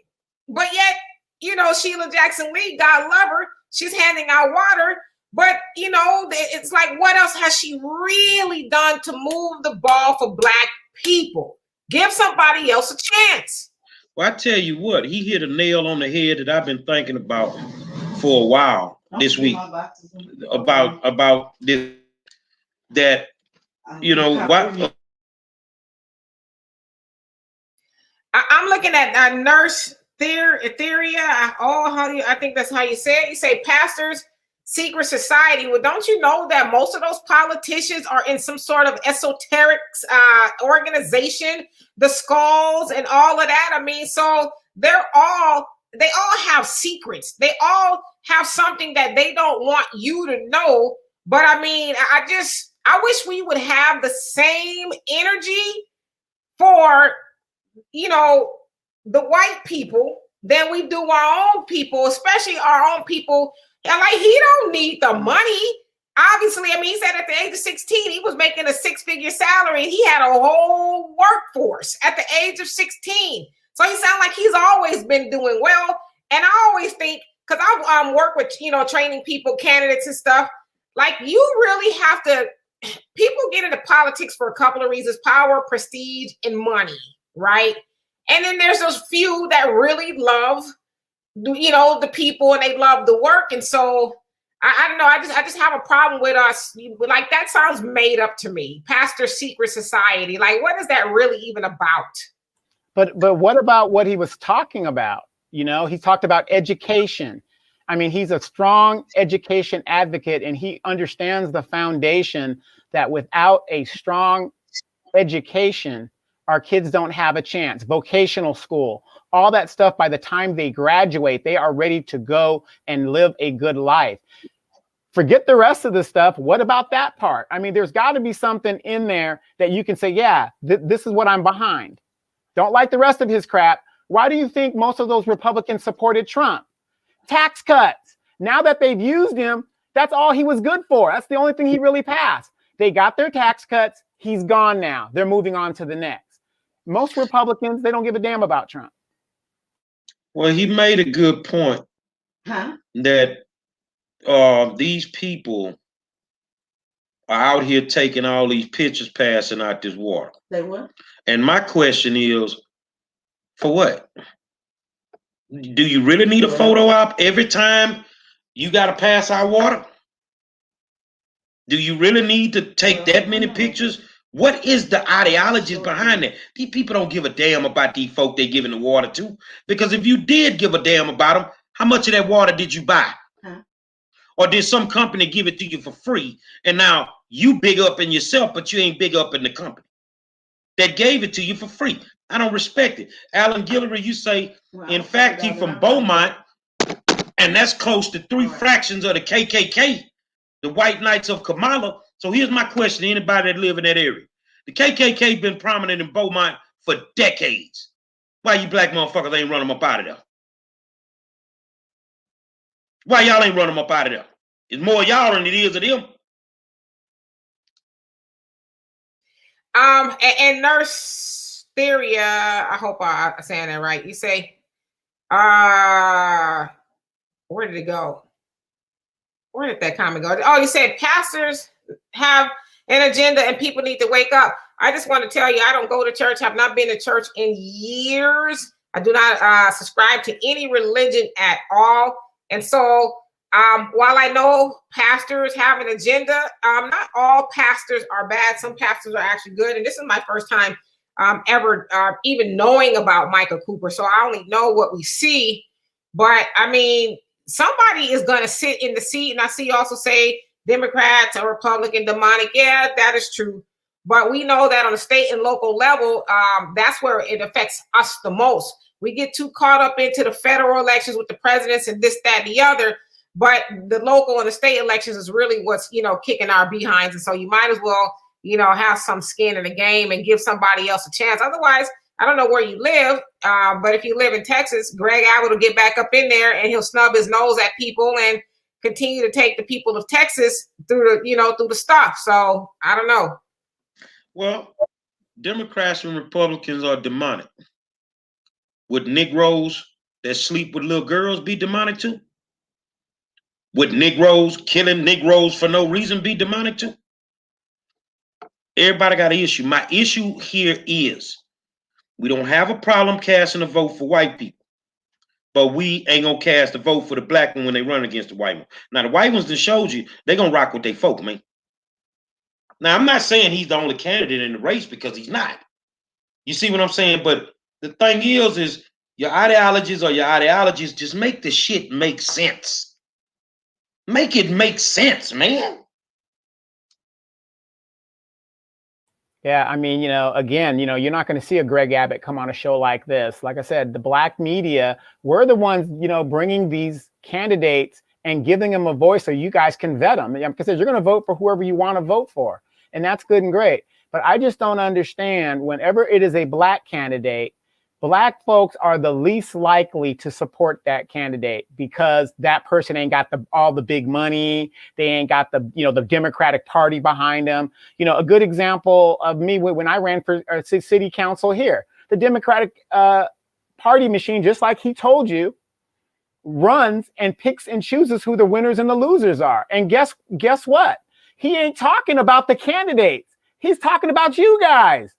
But yet, Sheila Jackson Lee, God love her, she's handing out water. But, it's like, what else has she really done to move the ball for Black people? Give somebody else a chance. Well, I tell you what, he hit a nail on the head that I've been thinking about for a while this week. About this, that, what. I'm looking at Nurse Etheria. I think that's how you say it. You say pastors, secret society. Well, don't you know that most of those politicians are in some sort of esoteric organization, the skulls and all of that? So they all have secrets. They all have something that they don't want you to know. But I wish we would have the same energy for, the white people than we do our own people, especially our own people. And like, he don't need the money. Obviously, he said at the age of 16, he was making a 6-figure salary. He had a whole workforce at the age of 16. So he sounds like he's always been doing well. And I always think, because I work with, training people, candidates and stuff, like, you really have to, people get into politics for a couple of reasons: power, prestige, and money, right? And then there's those few that really love, the people, and they love the work. And so I don't know. I just have a problem with us. Like, that sounds made up to me. Pastor secret society. Like, what is that really even about? But what about what he was talking about? He talked about education. He's a strong education advocate, and he understands the foundation that without a strong education, our kids don't have a chance. Vocational school, all that stuff, by the time they graduate, they are ready to go and live a good life. Forget the rest of the stuff. What about that part? There's got to be something in there that you can say, yeah, this is what I'm behind. Don't like the rest of his crap. Why do you think most of those Republicans supported Trump? Tax cuts. Now that they've used him, that's all he was good for. That's the only thing he really passed. They got their tax cuts. He's gone now. They're moving on to the next. Most Republicans, they don't give a damn about Trump. Well, he made a good point that these people are out here taking all these pictures, passing out this water. They what? And my question is, for what? Do you really need a photo op every time you got to pass out water? Do you really need to take that many pictures? What is the ideology behind it? These people don't give a damn about these folk they giving the water to. Because if you did give a damn about them, how much of that water did you buy? Or did some company give it to you for free? And now you big up in yourself, but you ain't big up in the company that gave it to you for free. I don't respect it. Alan Guillory, you say, in fact, he from Beaumont. And that's close to 3 fractions of the KKK, the White Knights of Kamala. So here's my question to anybody that live in that area. The KKK been prominent in Beaumont for decades. Why you black motherfuckers ain't run them up out of there? Why y'all ain't run them up out of there? It's more y'all than it is of them. And Nurse Theria, I hope I'm saying that right. You say, where did it go? Where did that comment go? Oh, you said pastors have an agenda and people need to wake up. I just want to tell you, I don't go to church. I've not been to church in years. I do not subscribe to any religion at all. And so while I know pastors have an agenda, not all pastors are bad. Some pastors are actually good. And this is my first time ever even knowing about Michael Cooper. So I only know what we see. But I mean, somebody is going to sit in the seat. And I see you also say Democrats or Republican demonic. Yeah, that is true. But we know that on a state and local level, that's where it affects us the most. We get too caught up into the federal elections with the presidents and this, that, and the other. But the local and the state elections is really what's, kicking our behinds. And so you might as well, have some skin in the game and give somebody else a chance. Otherwise, I don't know where you live, but if you live in Texas, Greg Abbott will get back up in there and he'll snub his nose at people and continue to take the people of Texas through the stuff. So I don't know. Well, Democrats and Republicans are demonic. Would Negroes that sleep with little girls be demonic too? Would Negroes killing Negroes for no reason be demonic too? Everybody got an issue. My issue here is we don't have a problem casting a vote for white people, but we ain't gonna cast a vote for the black one when they run against the white one. Now, the white ones that showed you, they gonna rock with their folk, man. Now, I'm not saying he's the only candidate in the race because he's not. You see what I'm saying? But the thing is your ideologies are your ideologies. Just make the shit make sense. Make it make sense, man. Yeah, I mean, again, you're not going to see a Greg Abbott come on a show like this. Like I said, the black media, we're the ones, bringing these candidates and giving them a voice so you guys can vet them. Because you're going to vote for whoever you want to vote for. And that's good and great. But I just don't understand whenever it is a black candidate, black folks are the least likely to support that candidate because that person ain't got all the big money. They ain't got the Democratic Party behind them. A good example of me when I ran for city council here, the Democratic Party machine, just like he told you, runs and picks and chooses who the winners and the losers are. And guess what? He ain't talking about the candidates. He's talking about you guys.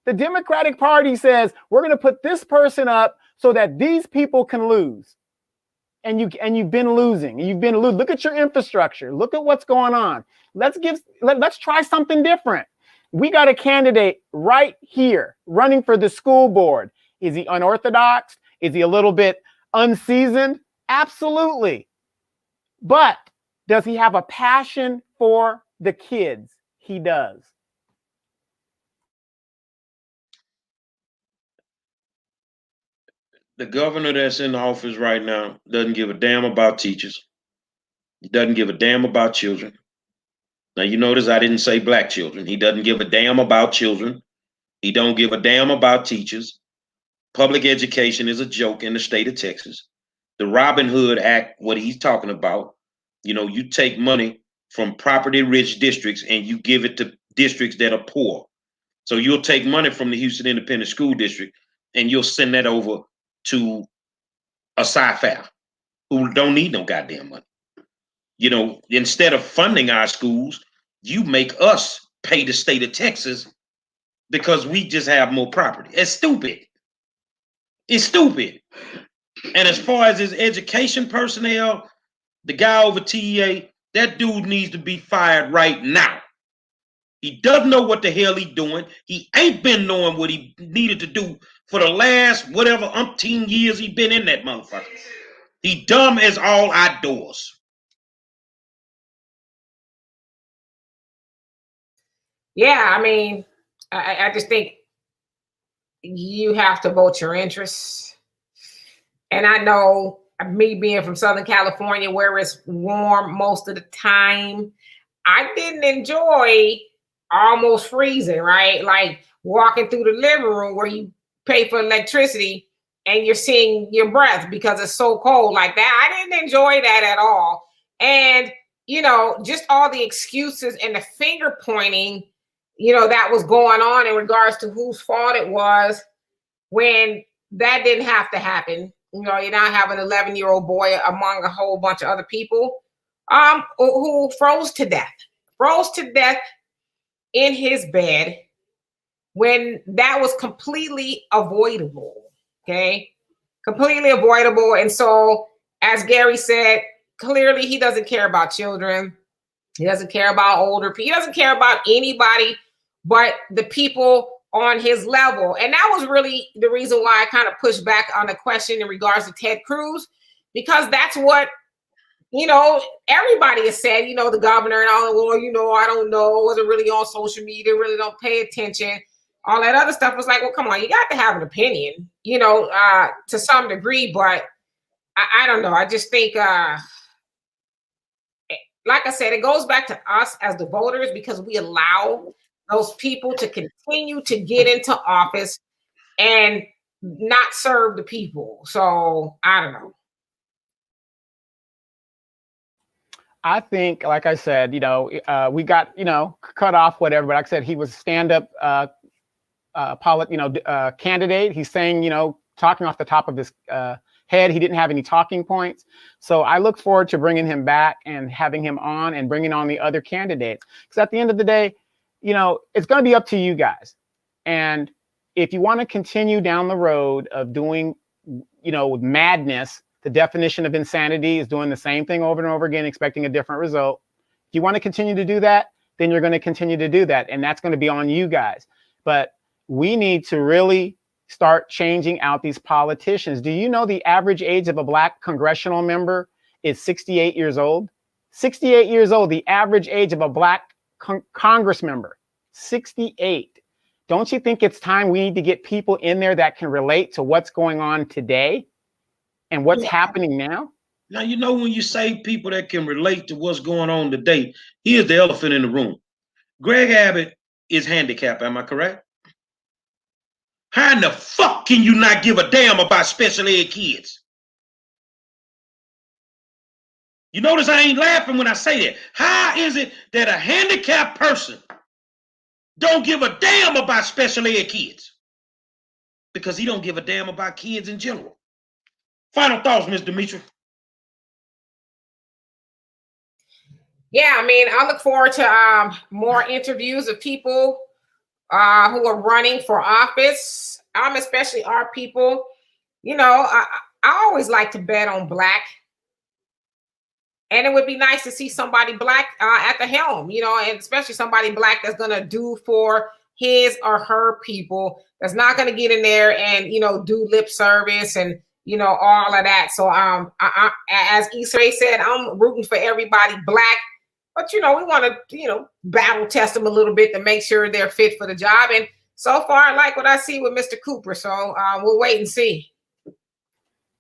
The Democratic Party says, we're going to put this person up so that these people can lose. And you've been losing. Look at your infrastructure. Look at what's going on. Let's try something different. We got a candidate right here running for the school board. Is he unorthodox? Is he a little bit unseasoned? Absolutely. But does he have a passion for the kids? He does. The governor that's in office right now doesn't give a damn about teachers. He doesn't give a damn about children. Now, you notice I didn't say black children. He doesn't give a damn about children. He don't give a damn about teachers. Public education is a joke in the state of Texas. The Robin Hood Act, what he's talking about, you take money from property-rich districts and you give it to districts that are poor. So you'll take money from the Houston Independent School District and you'll send that over to a sci-fi who don't need no goddamn money. Instead of funding our schools, you make us pay the state of Texas because we just have more property. It's stupid. It's stupid. And as far as his education personnel, the guy over TEA, that dude needs to be fired right now. He doesn't know what the hell he's doing. He ain't been knowing what he needed to do for the last whatever umpteen years he been in that motherfucker. He dumb as all outdoors. Yeah, I mean, I just think you have to vote your interests. And I know me being from Southern California, where it's warm most of the time, I didn't enjoy almost freezing, right? Like walking through the living room where you pay for electricity and you're seeing your breath because it's so cold like that. I didn't enjoy that at all. And, just all the excuses and the finger pointing, that was going on in regards to whose fault it was when that didn't have to happen. You now have an 11-year-old boy among a whole bunch of other people who froze to death in his bed when that was completely avoidable. Okay, completely avoidable. And so, as Gary said, clearly he doesn't care about children. He doesn't care about older people. He doesn't care about anybody but the people on his level. And that was really the reason why I kind of pushed back on the question in regards to Ted Cruz, because that's what, everybody has said, the governor and all, well, I don't know, wasn't really on social media, really don't pay attention. All that other stuff was like, well, come on, you got to have an opinion, to some degree. But I don't know. I just think, like I said, it goes back to us as the voters, because we allow those people to continue to get into office and not serve the people. So I don't know. I think, like I said, we got, cut off, whatever. But like I said, he was stand-up candidate. He's saying, talking off the top of his head. He didn't have any talking points. So I look forward to bringing him back and having him on and bringing on the other candidates. Because at the end of the day, it's going to be up to you guys. And if you want to continue down the road of doing, madness, the definition of insanity is doing the same thing over and over again, expecting a different result. If you want to continue to do that, then you're going to continue to do that. And that's going to be on you guys. But we need to really start changing out these politicians. Do you know the average age of a Black congressional member is 68 years old? 68 years old, the average age of a Black Congress member, 68. Don't you think it's time we need to get people in there that can relate to what's going on today and what's happening now? Now, when you say people that can relate to what's going on today, here's the elephant in the room. Greg Abbott is handicapped, am I correct? How in the fuck can you not give a damn about special ed kids? You notice I ain't laughing when I say that. How is it that a handicapped person don't give a damn about special ed kids? Because he don't give a damn about kids in general. Final thoughts, Ms. Demetri. Yeah, I look forward to more interviews of people who are running for office, especially our people. I always like to bet on Black. And it would be nice to see somebody Black at the helm, and especially somebody Black that's going to do for his or her people, that's not going to get in there and, do lip service and, all of that. So as Issa Rae said, I'm rooting for everybody Black. But, we want to, battle test them a little bit to make sure they're fit for the job. And so far, I like what I see with Mr. Cooper. So we'll wait and see.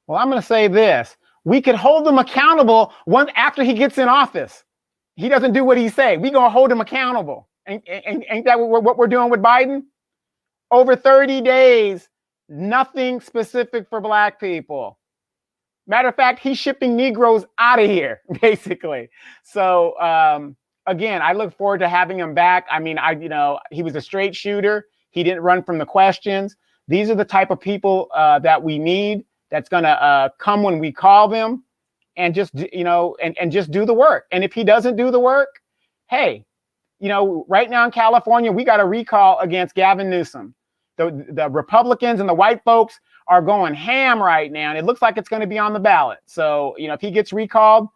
Well, I'm going to say this. We could hold him accountable after he gets in office. He doesn't do what he say. We're going to hold him accountable. Ain't that what we're doing with Biden? Over 30 days, nothing specific for Black people. Matter of fact, he's shipping Negroes out of here, basically. So, again, I look forward to having him back. He was a straight shooter. He didn't run from the questions. These are the type of people that we need. That's going to come when we call them and just, and just do the work. And if he doesn't do the work, hey, right now in California, we got a recall against Gavin Newsom. The Republicans and the white folks are going ham right now. And it looks like it's going to be on the ballot. So, if he gets recalled,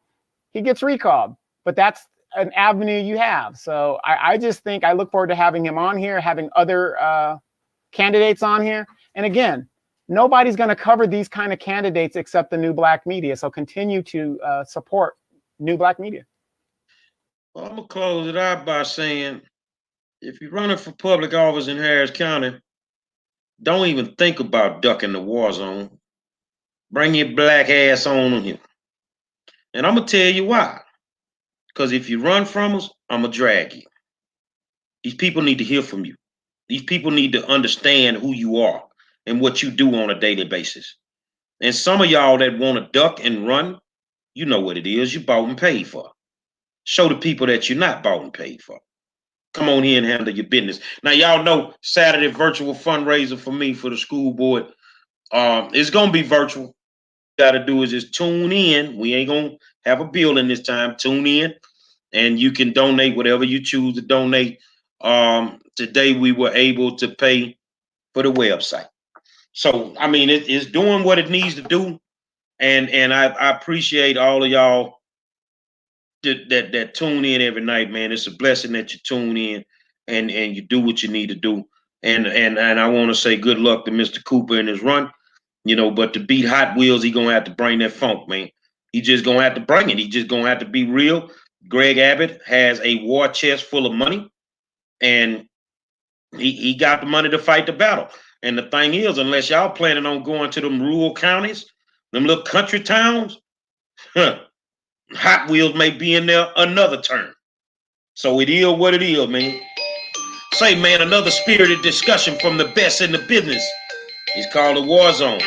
he gets recalled. But that's an avenue you have. So I just think I look forward to having him on here, having other candidates on here. And again, nobody's going to cover these kind of candidates except the new Black media. So continue to support new Black media. Well, I'm going to close it out by saying, if you're running for public office in Harris County, don't even think about ducking the war zone. Bring your black ass on here. And I'm going to tell you why. Because if you run from us, I'm going to drag you. These people need to hear from you. These people need to understand who you are and what you do on a daily basis. And some of y'all that want to duck and run, you know what it is. You bought and paid for. Show the people that you're not bought and paid for. Come on here and handle your business. Now, y'all know Saturday virtual fundraiser for me for the school board. It's going to be virtual. Got to do is just tune in. We ain't going to have a building this time. Tune in and you can donate whatever you choose to donate. Today we were able to pay for the website. So, I mean, it's doing what it needs to do. And I appreciate all of y'all that tune in every night, man. It's a blessing that you tune in and you do what you need to do. And I want to say good luck to Mr. Cooper in his run. You know, but to beat Hot Wheels, he gonna have to bring that funk, man. He just gonna have to bring it. He just gonna have to be real. Greg Abbott has a war chest full of money, and he got the money to fight the battle. And the thing is, unless y'all planning on going to them rural counties, them little country towns, Hot Wheels may be in there another turn. So it is what it is, man. Say, man, another spirited discussion from the best in the business. It's called the War Zone.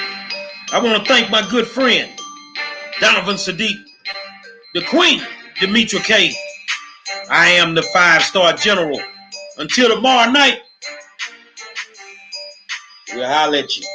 I want to thank my good friend, Donovan Sadiq, the Queen, Demetra K. I am the 5-star general. Until tomorrow night, we'll holler at you.